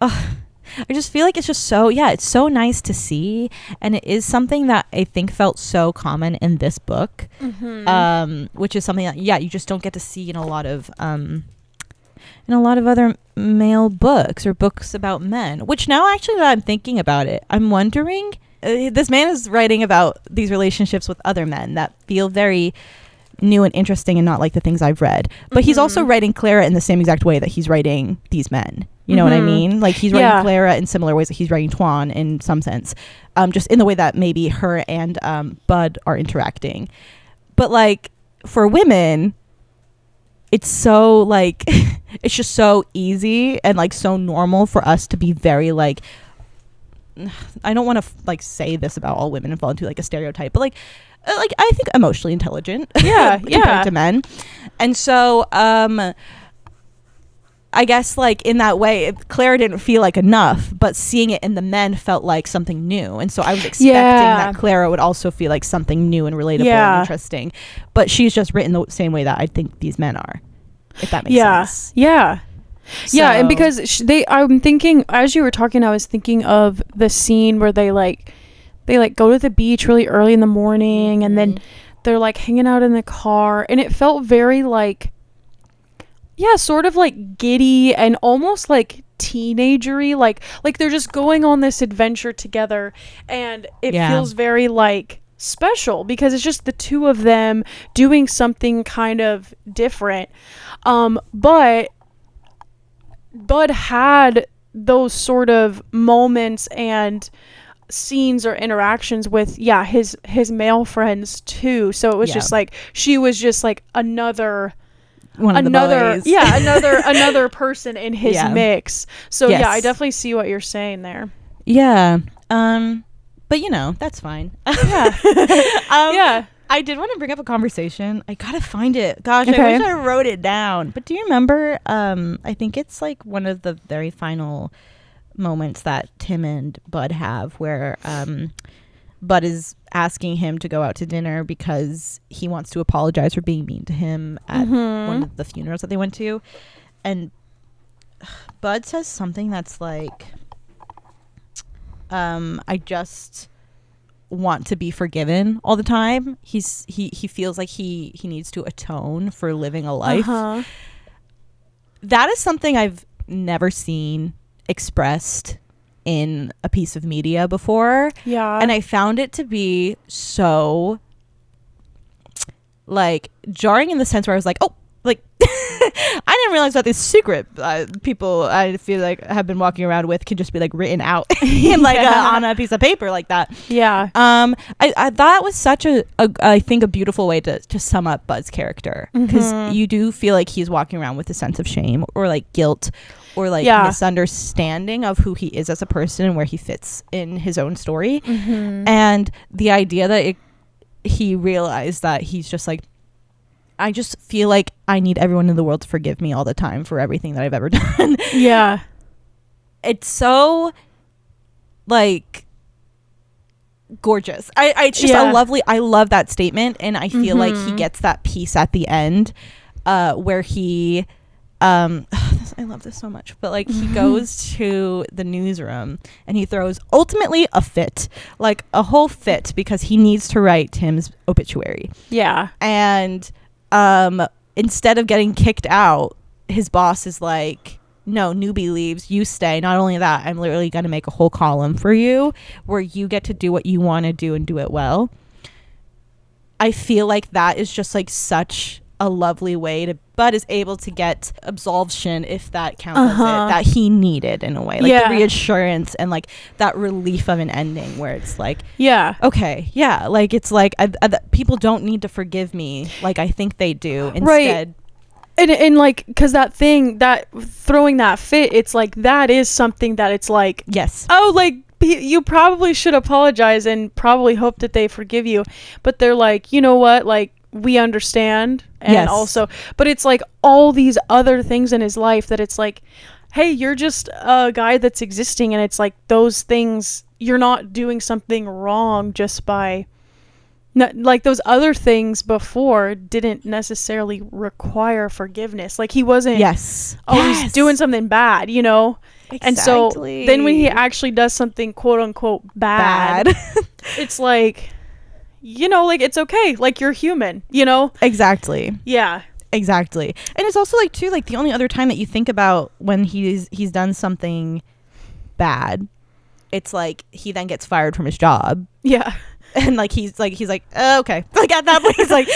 I just feel like it's just so it's so nice to see, and it is something that I think felt so common in this book, which is something that you just don't get to see in a lot of other male books or books about men. Which now, actually, that I'm thinking about it, I'm wondering, this man is writing about these relationships with other men that feel very new and interesting and not like the things I've read, but he's also writing Clara in the same exact way that he's writing these men, you know what I mean? Like he's writing Clara in similar ways that he's writing Tuan in some sense, just in the way that maybe her and Bud are interacting. But like for women, it's so like it's just so easy and like so normal for us to be very like I don't want to like say this about all women and fall into like a stereotype, but like I think emotionally intelligent. Yeah. compared to men. And so I guess like in that way, Claire didn't feel like enough, but seeing it in the men felt like something new. And so I was expecting that Clara would also feel like something new and relatable and interesting. But she's just written the same way that I think these men are, if that makes sense. Yeah. So. Yeah. And because I'm thinking, as you were talking, I was thinking of the scene where they go to the beach really early in the morning, and then they're like hanging out in the car, and it felt very like, sort of like giddy and almost like teenagery, like they're just going on this adventure together, and it feels very like special because it's just the two of them doing something kind of different. But Bud had those sort of moments and scenes or interactions with his male friends too, so it was just like she was just like another person in his mix. So I definitely see what you're saying there. But that's fine. I did want to bring up a conversation. I gotta find it. Gosh, okay. I wish I wrote it down. But do you remember I think it's like one of the very final moments that Tim and Bud have where Bud is asking him to go out to dinner because he wants to apologize for being mean to him at one of the funerals that they went to. And Bud says something that's like, I just want to be forgiven all the time. He feels like he needs to atone for living a life. That is something I've never seen expressed in a piece of media before. And I found it to be so like jarring in the sense where I was like, oh, like I didn't realize that this secret people I feel like have been walking around with can just be like written out in like on a piece of paper like that. I that was such I think a beautiful way to sum up Bud's character, because you do feel like he's walking around with a sense of shame or like guilt or like misunderstanding of who he is as a person and where he fits in his own story. And the idea that he realized that he's just like, I just feel like I need everyone in the world to forgive me all the time for everything that I've ever done. It's so like gorgeous. It's just a lovely, I love that statement. And I feel like he gets that piece at the end where he I love this so much, but like he goes to the newsroom and he throws ultimately a fit, like a whole fit, because he needs to write Tim's obituary. And instead of getting kicked out, his boss is like, no, newbie leaves, you stay. Not only that, I'm literally going to make a whole column for you where you get to do what you want to do and do it well. I feel like that is just like such a lovely way to Bud is able to get absolution, if that counts as it, that he needed in a way, like the reassurance and like that relief of an ending where it's like, okay, like it's like people don't need to forgive me like I think they do. Instead, and like, because that thing, that throwing that fit, it's like that is something that it's like, like you probably should apologize and probably hope that they forgive you, but they're like, you know what, like, we understand. And also, but it's like all these other things in his life that it's like, hey, you're just a guy that's existing, and it's like those things, you're not doing something wrong just by like those other things before didn't necessarily require forgiveness. Like he wasn't always doing something bad, you know. And so then when he actually does something quote unquote bad. It's like, you know, like, it's okay, like, you're human, you know. Exactly. And it's also like too, like the only other time that you think about when he's done something bad, it's like he then gets fired from his job. And like he's like okay, like at that point he's like,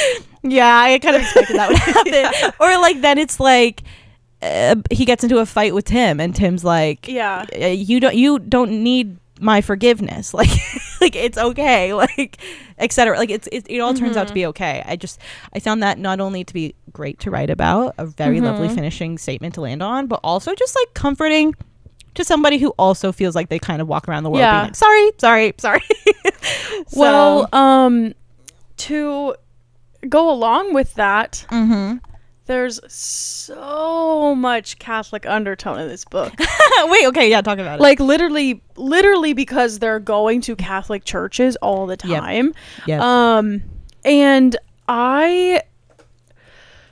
I kind of expected that would happen. Or like then it's like he gets into a fight with Tim and Tim's like, you don't need my forgiveness, like like it's okay, like etc. Like it all turns out to be okay. I found that not only to be great to write about, a very lovely finishing statement to land on, but also just like comforting to somebody who also feels like they kind of walk around the world Yeah. being like, sorry. So, well, to go along with that, there's so much Catholic undertone in this book. Wait, okay, yeah, talk about it. Like literally because they're going to Catholic churches all the time. Yep. And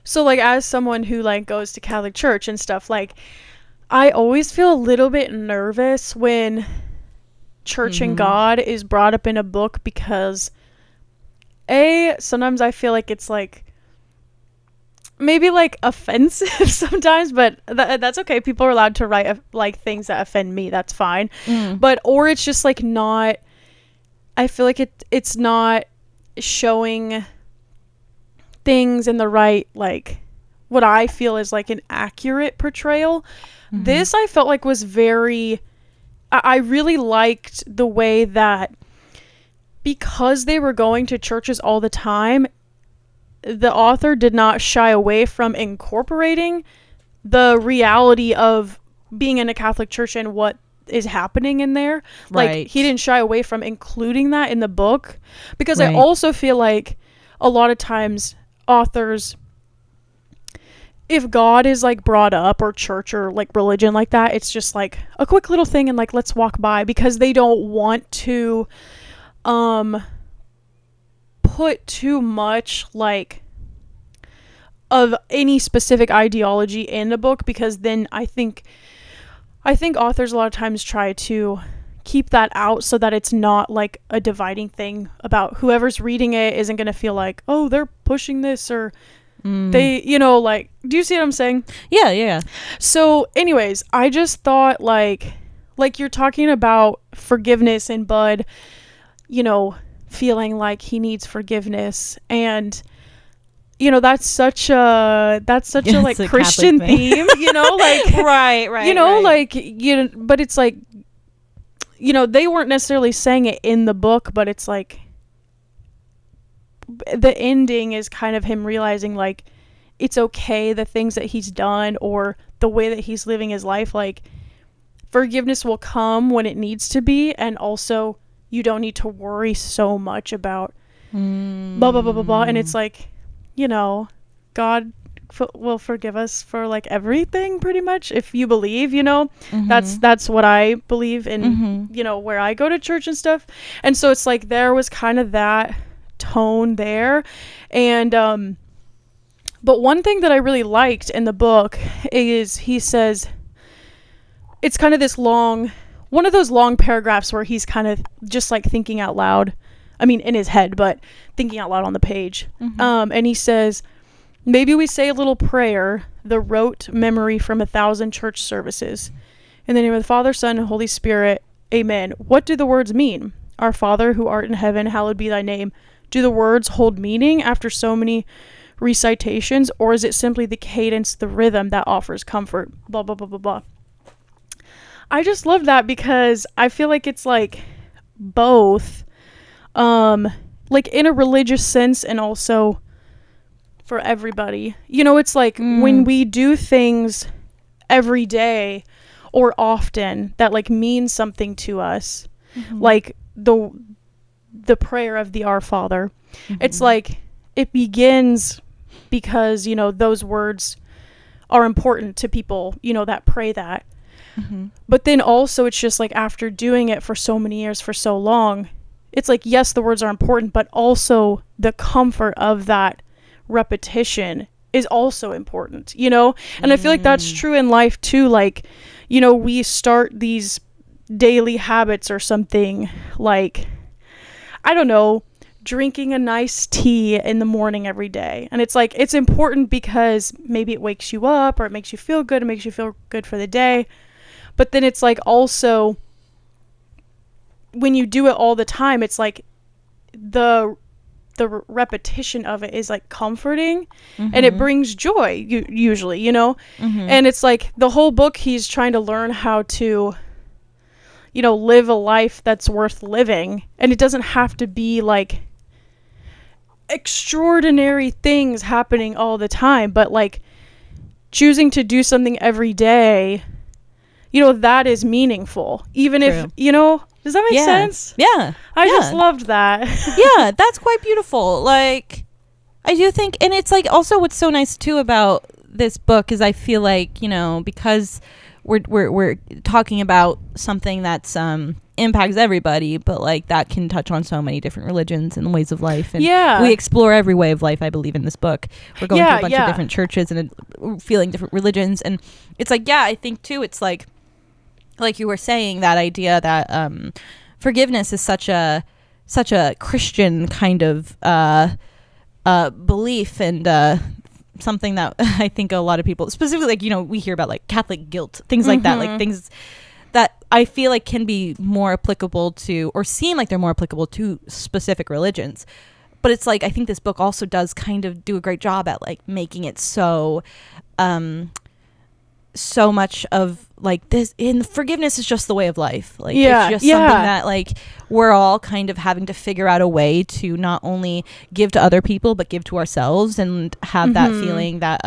so like as someone who like goes to Catholic church and stuff, like I always feel a little bit nervous when church and God is brought up in a book, because sometimes I feel like it's like maybe like offensive sometimes, but that's okay. People are allowed to write like things that offend me. That's fine. But or it's just like not, I feel like it's not showing things in the right, like what I feel is like an accurate portrayal. This I felt like was very, I really liked the way that because they were going to churches all the time, the author did not shy away from incorporating the reality of being in a Catholic church and what is happening in there. Right. Like he didn't shy away from including that in the book, because I also feel like a lot of times authors, if God is like brought up, or church or like religion like that, it's just like a quick little thing and like let's walk by, because they don't want to put too much like of any specific ideology in the book, because then I think authors a lot of times try to keep that out so that it's not like a dividing thing about whoever's reading it isn't going to feel like, oh, they're pushing this, or they, you know, like, do you see what I'm saying? Yeah. So anyways, I just thought like you're talking about forgiveness, and Bud, you know, feeling like he needs forgiveness, and you know that's such a like Christian theme, you know, like right, you know, like, you know, but it's like, you know, they weren't necessarily saying it in the book, but it's like the ending is kind of him realizing like it's okay, the things that he's done or the way that he's living his life, like forgiveness will come when it needs to be, and also you don't need to worry so much about blah blah blah blah blah. And it's like, you know, God will forgive us for like everything pretty much, if you believe, you know. That's what I believe in, you know, where I go to church and stuff. And so it's like there was kind of that tone there. And but one thing that I really liked in the book is he says, it's kind of this long, one of those long paragraphs where he's kind of just like thinking out loud, I mean in his head, but thinking out loud on the page. And he says, maybe we say a little prayer, the rote memory from 1,000 church services. In the name of the Father, Son, and Holy Spirit, amen. What do the words mean? Our Father who art in heaven, hallowed be thy name. Do the words hold meaning after so many recitations, or is it simply the cadence, the rhythm that offers comfort? Blah, blah, blah, blah, blah. I just love that, because I feel like it's like both, like in a religious sense and also for everybody. You know, it's like when we do things every day or often that like mean something to us, like the prayer of the Our Father. It's like it begins because, you know, those words are important to people, you know, that pray that. But then also it's just like after doing it for so many years, for so long, it's like, yes, the words are important, but also the comfort of that repetition is also important, you know? And I feel like that's true in life too. Like, you know, we start these daily habits or something, like, I don't know, drinking a nice tea in the morning every day. And it's like, it's important because maybe it wakes you up or it makes you feel good. It makes you feel good for the day. But then it's like also when you do it all the time, it's like the repetition of it is like comforting and it brings joy usually, you know. And it's like the whole book he's trying to learn how to, you know, live a life that's worth living, and it doesn't have to be like extraordinary things happening all the time, but like choosing to do something every day, you know, that is meaningful, even if, you know, does that make sense? Yeah. I just loved that. Yeah, that's quite beautiful. Like, I do think, and it's like also what's so nice too about this book is I feel like, you know, because we're talking about something that's impacts everybody, but like that can touch on so many different religions and ways of life, and we explore every way of life, I believe, in this book. We're going to a bunch of different churches and feeling different religions, and it's like, I think too, it's like you were saying, that idea that forgiveness is such a Christian kind of belief, and something that I think a lot of people, specifically, like, you know, we hear about like Catholic guilt, things like that, like things that I feel like can be more applicable to, or seem like they're more applicable to, specific religions. But it's like, I think this book also does kind of do a great job at like making it so much of like this, in forgiveness is just the way of life. Like, it's just something that like we're all kind of having to figure out a way to not only give to other people, but give to ourselves, and have that feeling that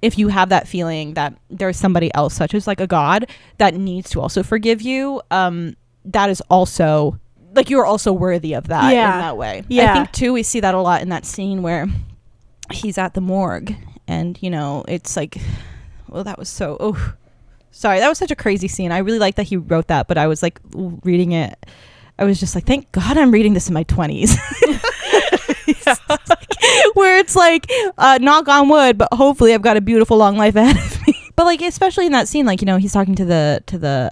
if you have that feeling that there's somebody else, such as like a God, that needs to also forgive you, that is also like, you're also worthy of that in that way. I think too, we see that a lot in that scene where he's at the morgue, and you know, it's like, well, that was so, sorry, that was such a crazy scene. I really like that he wrote that, but I was like reading it, I was just like, thank God I'm reading this in my 20s. Where it's like, knock on wood, but hopefully I've got a beautiful long life ahead of me. But like, especially in that scene, like, you know, he's talking to the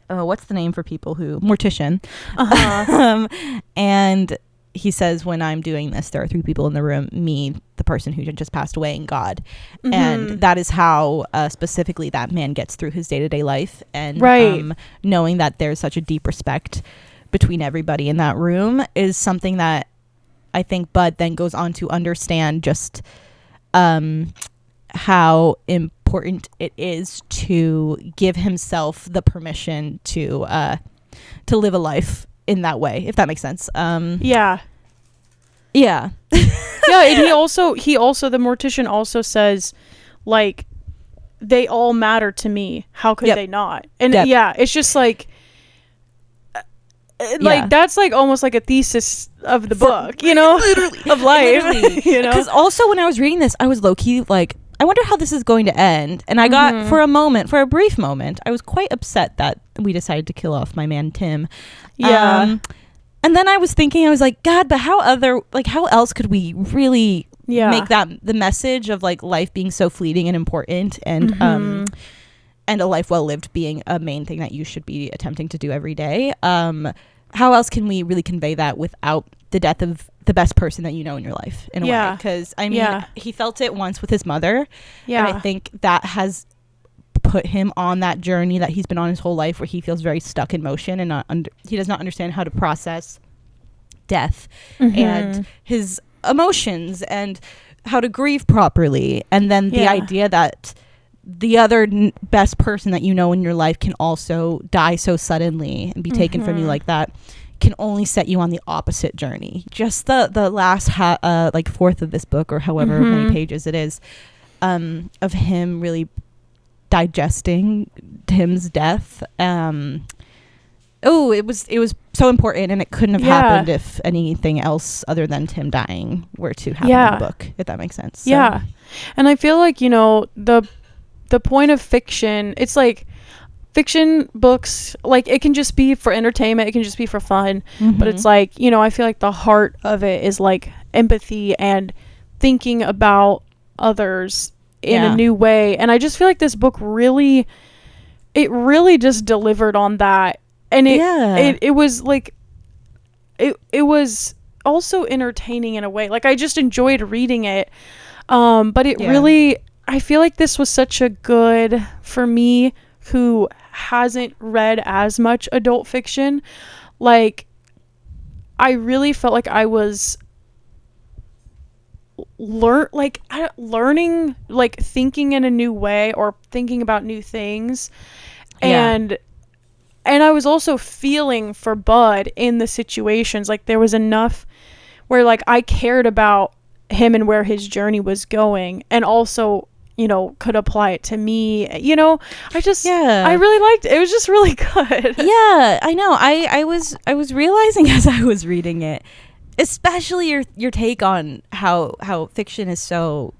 what's the name for people who, mortician, and he says, when I'm doing this, there are 3 people in the room, me, the person who just passed away, and God. And that is how specifically that man gets through his day-to-day life, and knowing that there's such a deep respect between everybody in that room is something that I think Bud then goes on to understand, just how important it is to give himself the permission to live a life in that way, if that makes sense. And he also the mortician also says, like, they all matter to me, how could they not? And it's just like that's like almost like a thesis of the book, you know, of life. You know, because also when I was reading this, I was low-key like, I wonder how this is going to end. And I got, for a brief moment, I was quite upset that we decided to kill off my man Tim. And then I was thinking, I was like, God, but how else could we really make that the message of like life being so fleeting and important, and a life well lived being a main thing that you should be attempting to do every day. How else can we really convey that without the death of the best person that you know in your life, in a way? Because I mean, he felt it once with his mother, and I think that has put him on that journey that he's been on his whole life, where he feels very stuck in motion, and he does not understand how to process death and his emotions, and how to grieve properly. And then the idea that the other best person that you know in your life can also die so suddenly and be taken from you like that, can only set you on the opposite journey. Just the last like fourth of this book, or however many pages it is, of him really digesting Tim's death. It was so important, and it couldn't have happened if anything else other than Tim dying were to happen in the book, if that makes sense. So. And I feel like, you know, the point of fiction, it's like fiction books, like, it can just be for entertainment, it can just be for fun, but it's like, you know, I feel like the heart of it is like empathy and thinking about others in a new way. And I just feel like this book really just delivered on that. And it was like it was also entertaining in a way. Like, I just enjoyed reading it, but it really, I feel like this was such a good, for me who hasn't read as much adult fiction, like, I really felt like I was learning, like, thinking in a new way, or thinking about new things. And I was also feeling for Bud in the situations. Like, there was enough where, like, I cared about him and where his journey was going, and also you know, could apply it to me. You know, I really liked it. It was just really good. Yeah, I know. I was realizing as I was reading it, especially your take on how fiction is so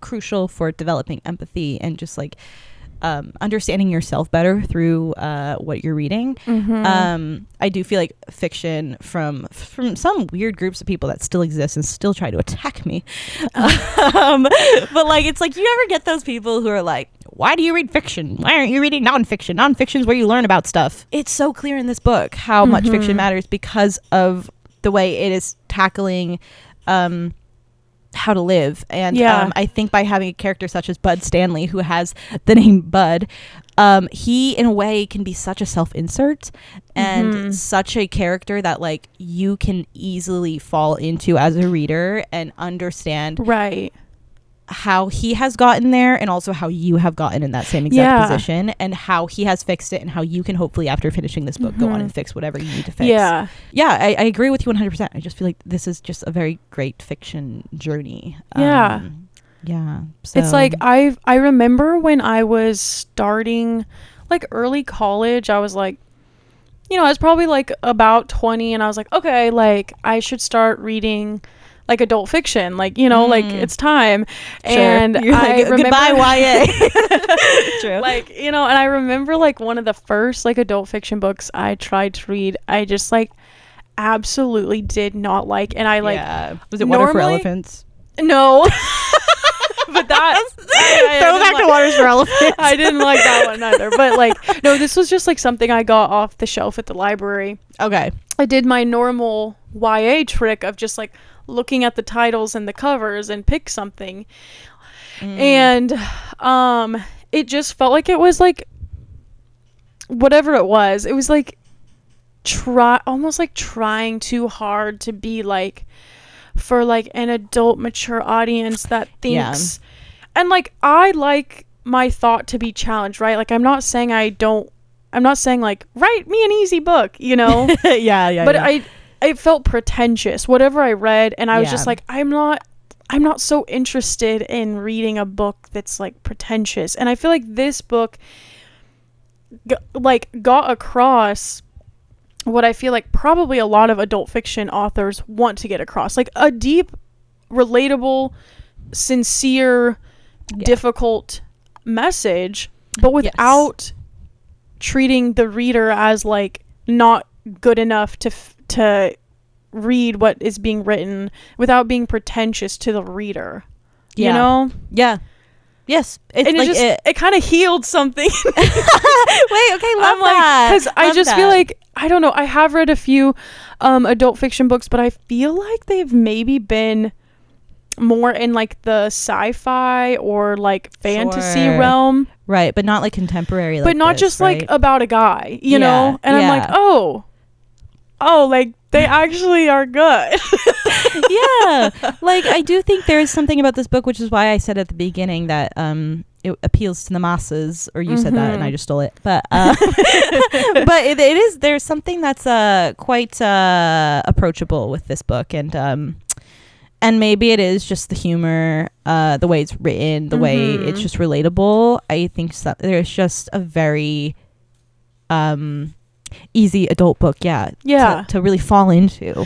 crucial for developing empathy and just like understanding yourself better through what you're reading. I do feel like fiction from some weird groups of people that still exist and still try to attack me. But like, it's like, you ever get those people who are like, why do you read fiction? Why aren't you reading nonfiction? Nonfiction is where you learn about stuff. It's so clear in this book how much fiction matters because of the way it is tackling how to live. And I think by having a character such as Bud Stanley, who has the name Bud, he in a way can be such a self-insert and such a character that like you can easily fall into as a reader and understand how he has gotten there, and also how you have gotten in that same exact position, and how he has fixed it, and how you can hopefully, after finishing this book, go on and fix whatever you need to fix. I agree with you 100%. I just feel like this is just a very great fiction journey. So. It's like I remember when I was starting like early college, I was like, you know, I was probably like about 20, and I was like, okay, like I should start reading like adult fiction, like, you know, like it's time. Sure. And you're like, goodbye YA. True. Like, you know, and I remember like one of the first like adult fiction books I tried to read, I just like absolutely did not like. And I like, was it Water for Elephants? No. But that throw back to Waters for Elephants. I didn't like that one either. But like, no, this was just like something I got off the shelf at the library. Okay. I did my normal YA trick of just like looking at the titles and the covers and pick something. And it just felt like it was like whatever it was like almost like trying too hard to be like for like an adult mature audience that thinks and like I like my thought to be challenged, right? Like I'm not saying like write me an easy book, you know. But it felt pretentious whatever I read, and I was just like, I'm not so interested in reading a book that's like pretentious. And I feel like this book got across what I feel like probably a lot of adult fiction authors want to get across, like a deep, relatable, sincere, difficult message, but without treating the reader as like not good enough to read what is being written, without being pretentious to the reader. You know? Yes. It's and like it kind of healed something. Wait, okay, love that. Because I just feel like, I don't know, I have read a few adult fiction books, but I feel like they've maybe been more in like the sci-fi or like fantasy realm. Right, but not like contemporary. But not just like about a guy, you know? And I'm like, oh, like they actually are good. Like I do think there is something about this book, which is why I said at the beginning that it appeals to the masses, or you said that and I just stole it, but but it is, there's something that's quite approachable with this book, and maybe it is just the humor, the way it's written, the way it's just relatable. I think there's just a very easy adult book to really fall into,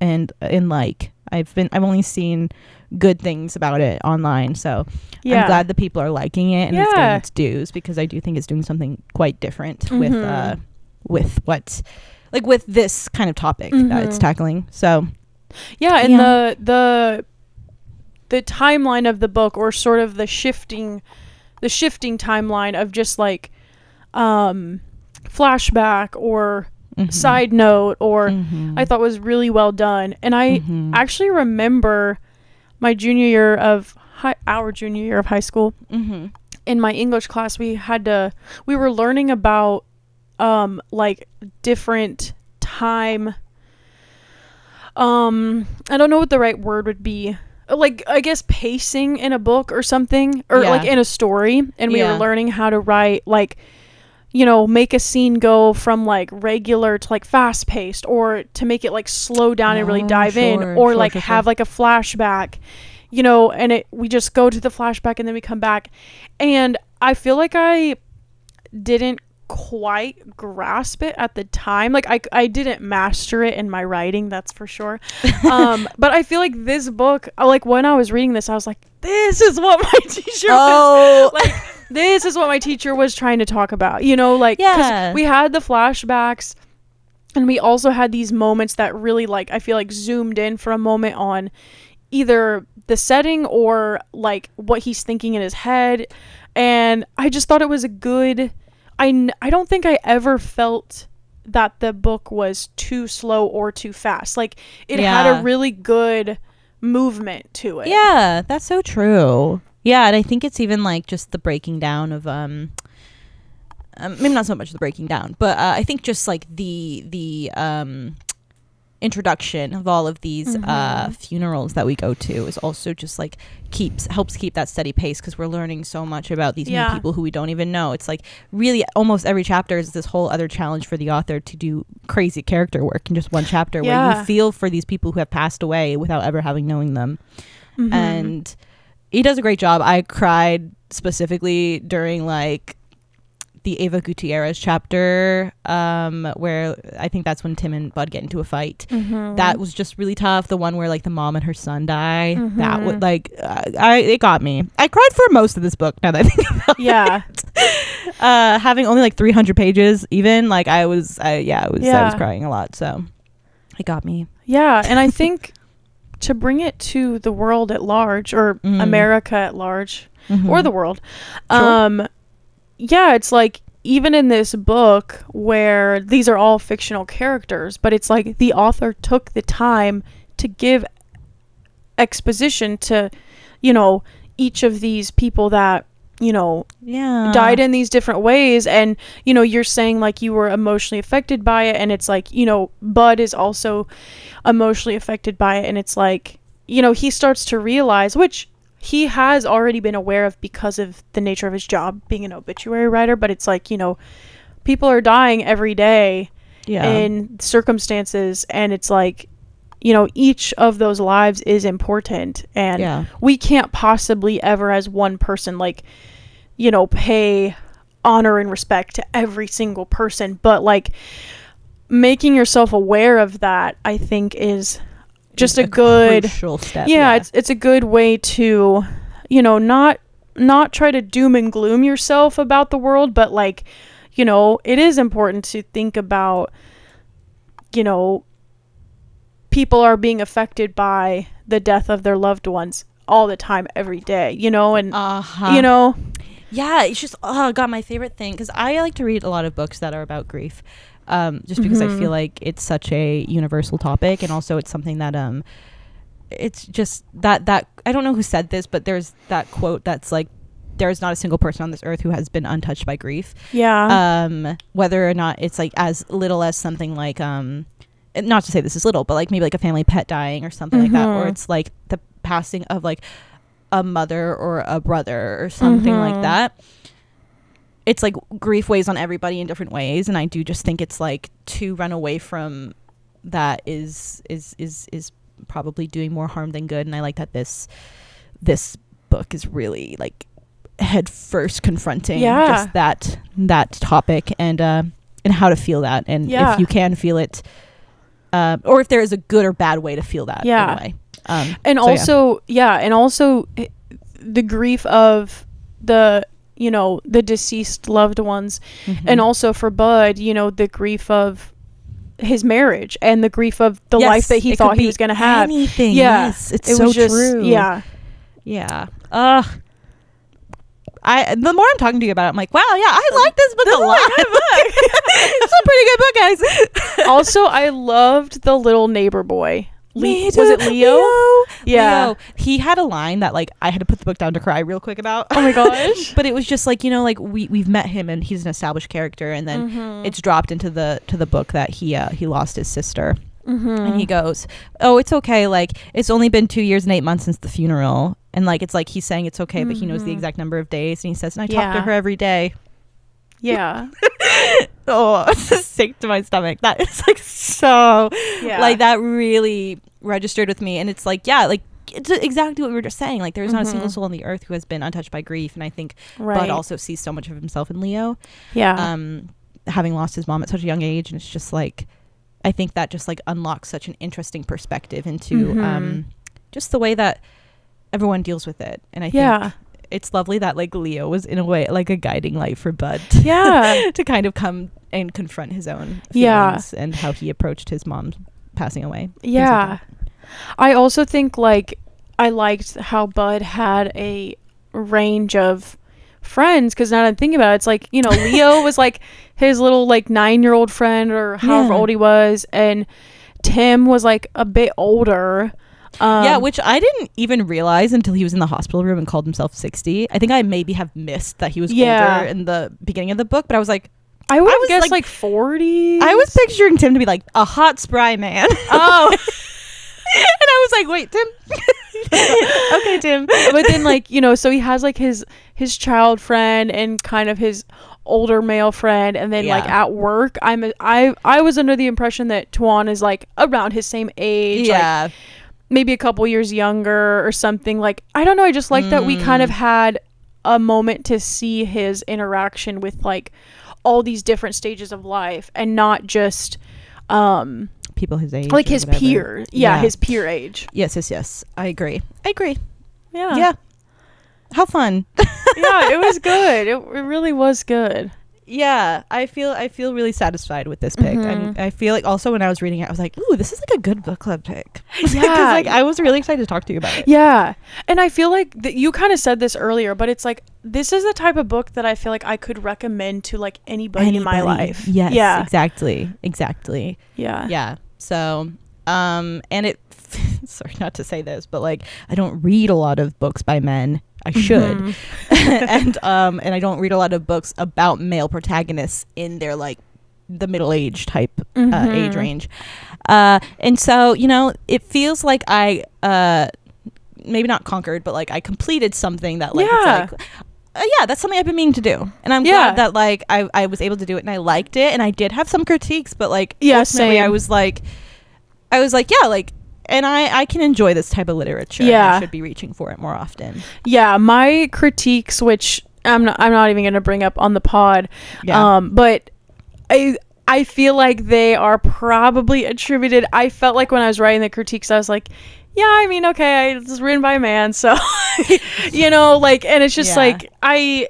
and like I've only seen good things about it online, so I'm glad that people are liking it and it's getting its dues, because I do think it's doing something quite different with what, like with this kind of topic that it's tackling. So and the timeline of the book, or sort of the shifting timeline of just like flashback or side note, or I thought was really well done. And I actually remember my our junior year of high school, in my English class, we were learning about like different time, I don't know what the right word would be, like I guess pacing in a book or something, or like in a story, and we were learning how to write, like, you know, make a scene go from like regular to like fast paced, or to make it like slow down and really dive in, or have like a flashback, you know, and we just go to the flashback and then we come back, and I feel like I didn't quite grasp it at the time. Like I didn't master it in my writing, that's for sure. But I feel like this book, like when I was reading this, I was like, this is what my teacher was like, this is what my teacher was trying to talk about, you know, like, because we had the flashbacks and we also had these moments that really, like, I feel like zoomed in for a moment on either the setting or like what he's thinking in his head. And I just thought it was a good, I don't think I ever felt that the book was too slow or too fast. Like, it had a really good movement to it. Yeah, that's so true. Yeah, and I think it's even like just the breaking down of maybe not so much the breaking down, but I think just like the introduction of all of these funerals that we go to is also just like helps keep that steady pace, because we're learning so much about these new people who we don't even know. It's like really almost every chapter is this whole other challenge for the author to do crazy character work in just one chapter, where you feel for these people who have passed away without ever having known them. And he does a great job. I cried specifically during like the Eva Gutierrez chapter, where I think that's when Tim and Bud get into a fight. That was just really tough. The one where like the mom and her son die, that would like it got me. I cried for most of this book, now that I think about it. Having only like 300 pages, even, like I was crying a lot, so it got me. And I think to bring it to the world at large, or America at large, or the world, it's like, even in this book where these are all fictional characters, but it's like the author took the time to give exposition to, you know, each of these people that, you know, died in these different ways. And, you know, you're saying like you were emotionally affected by it, and it's like, you know, Bud is also emotionally affected by it, and it's like, you know, he starts to realize, which he has already been aware of because of the nature of his job being an obituary writer, but it's like, you know, people are dying every day in circumstances, and it's like, you know, each of those lives is important, and we can't possibly ever as one person, like, you know, pay honor and respect to every single person, but like making yourself aware of that, I think, is just a good crucial step. It's a good way to, you know, not try to doom and gloom yourself about the world, but like, you know, it is important to think about, you know, people are being affected by the death of their loved ones all the time, every day, you know, and you know, it's just God, my favorite thing, because I like to read a lot of books that are about grief, just because I feel like it's such a universal topic, and also it's something that it's just that I don't know who said this, but there's that quote that's like, there's not a single person on this earth who has been untouched by grief, whether or not it's like as little as something like not to say this is little, but like maybe like a family pet dying or something like that, or it's like the passing of like a mother or a brother or something like that. It's like grief weighs on everybody in different ways, and I do just think it's like, to run away from that is probably doing more harm than good. And I like that this book is really like head first confronting just that topic, and how to feel that, and if you can feel it, or if there is a good or bad way to feel that anyway. And also the grief of the, you know, the deceased loved ones, and also for Bud, you know, the grief of his marriage and the grief of the life that he thought he was going to have. Anything. Yes, it's so true. Yeah. The more I'm talking to you about it, I'm like, wow, I like this book a lot. It's a pretty good book, guys. Also, I loved the little neighbor boy. Was it Leo? Yeah. Leo. He had a line that like I had to put the book down to cry real quick about. Oh my gosh. But it was just like, you know, like we've met him and he's an established character, and then it's dropped into the book that he lost his sister. And he goes, oh, it's okay, like it's only been 2 years and 8 months since the funeral, and like it's like he's saying it's okay, but he knows the exact number of days, and he says, and I talk to her every day. Oh, it's just sick to my stomach. That is like so like that really registered with me. And it's like, like it's exactly what we were just saying. Like, there's not a single soul on the earth who has been untouched by grief. And I think Bud also sees so much of himself in Leo. Yeah. Having lost his mom at such a young age. And it's just like, I think that just like unlocks such an interesting perspective into just the way that everyone deals with it. And I think it's lovely that like Leo was in a way like a guiding light for Bud to kind of come and confront his own feelings and how he approached his mom passing away. Yeah. I also think like I liked how Bud had a range of friends, because now that I'm thinking about it, it's like, you know, Leo was like his little like 9-year-old friend or however old he was, and Tim was like a bit older. Which I didn't even realize until he was in the hospital room and called himself 60. I think I maybe have missed that he was older in the beginning of the book, but I was like, I would have guessed like 40. I was picturing Tim to be like a hot, spry man. Oh. And I was like, wait, Tim? Okay, Tim. But then, like, you know, so he has like his child friend and kind of his older male friend, and then like at work I was under the impression that Tuan is like around his same age, like maybe a couple years younger or something. Like, I don't know, I just like that we kind of had a moment to see his interaction with like all these different stages of life, and not just people his age, like his peer his peer age. Yes, I agree. Yeah how fun. Yeah, it was good. It really was good. Yeah, I feel really satisfied with this pick. I feel like also when I was reading it, I was like, ooh, this is like a good book club pick. Yeah, because like I was really excited to talk to you about it. Yeah, and I feel like you kind of said this earlier, but it's like this is the type of book that I feel like I could recommend to like anybody in my life. Yes, yeah, exactly. Yeah. So, and it. Sorry, not to say this, but like I don't read a lot of books by men. I should. And I don't read a lot of books about male protagonists in their like the middle-aged type age range. And so, you know, it feels like I maybe not conquered, but like I completed something that like it's like that's something I've been meaning to do, and I'm glad that like I was able to do it, and I liked it, and I did have some critiques, but like ultimately I was like and I can enjoy this type of literature. Yeah, I should be reaching for it more often. Yeah, my critiques, which I'm not even going to bring up on the pod, but I feel like they are probably attributed. I felt like when I was writing the critiques, I was like, yeah, I mean, okay, it's written by a man, so you know, like, and it's just like so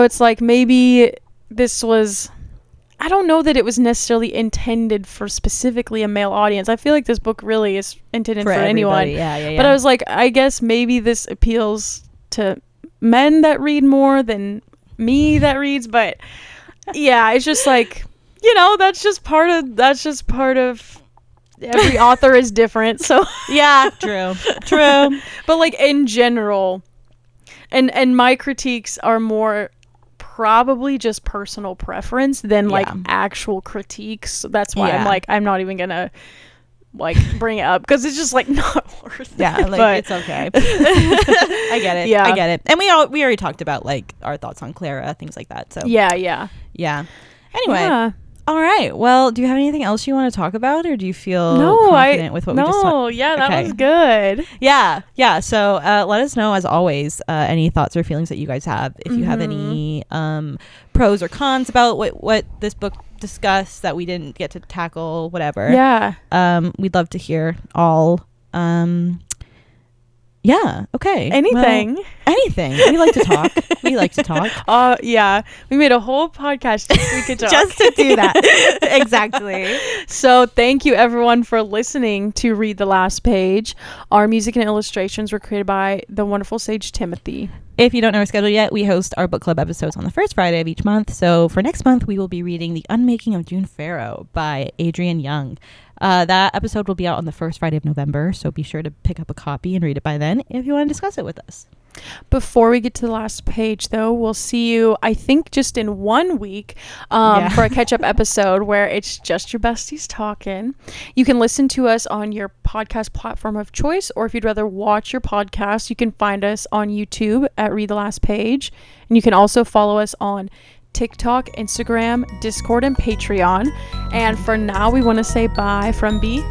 it's like maybe this was. I don't know that it was necessarily intended for specifically a male audience. I feel like this book really is intended for anyone. Yeah. But I was like, I guess maybe this appeals to men that read more than me that reads. But yeah, it's just like, you know, that's just part of every author is different. So yeah, true. But like in general, and my critiques are more probably just personal preference than like actual critiques. That's why I'm like, I'm not even gonna like bring it up, because it's just like not worth it. Yeah, like, but it's okay. I get it. And we already talked about like our thoughts on Clara, things like that. So yeah. Anyway, all right. Well, do you have anything else you want to talk about, or do you feel confident with what we just talked? That was good. Yeah. So let us know, as always, any thoughts or feelings that you guys have. If you have any pros or cons about what this book discussed that we didn't get to tackle, whatever. Yeah. We'd love to hear all. Yeah. Okay. Anything. We like to talk. Yeah. We made a whole podcast just so we could talk. Just to do that. Exactly. So thank you everyone for listening to Read the Last Page. Our music and illustrations were created by the wonderful Sage Timothy. If you don't know our schedule yet, we host our book club episodes on the first Friday of each month. So for next month, we will be reading The Unmaking of June Farrow by Adrienne Young. That episode will be out on the first Friday of November, so be sure to pick up a copy and read it by then if you want to discuss it with us. Before we get to the last page, though, we'll see you, I think, just in 1 week for a catch-up episode where it's just your besties talking. You can listen to us on your podcast platform of choice, or if you'd rather watch your podcast, you can find us on YouTube at Read the Last Page. And you can also follow us on TikTok, Instagram, Discord, and Patreon. And for now, we want to say bye from B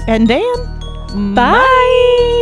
and Dan. Bye.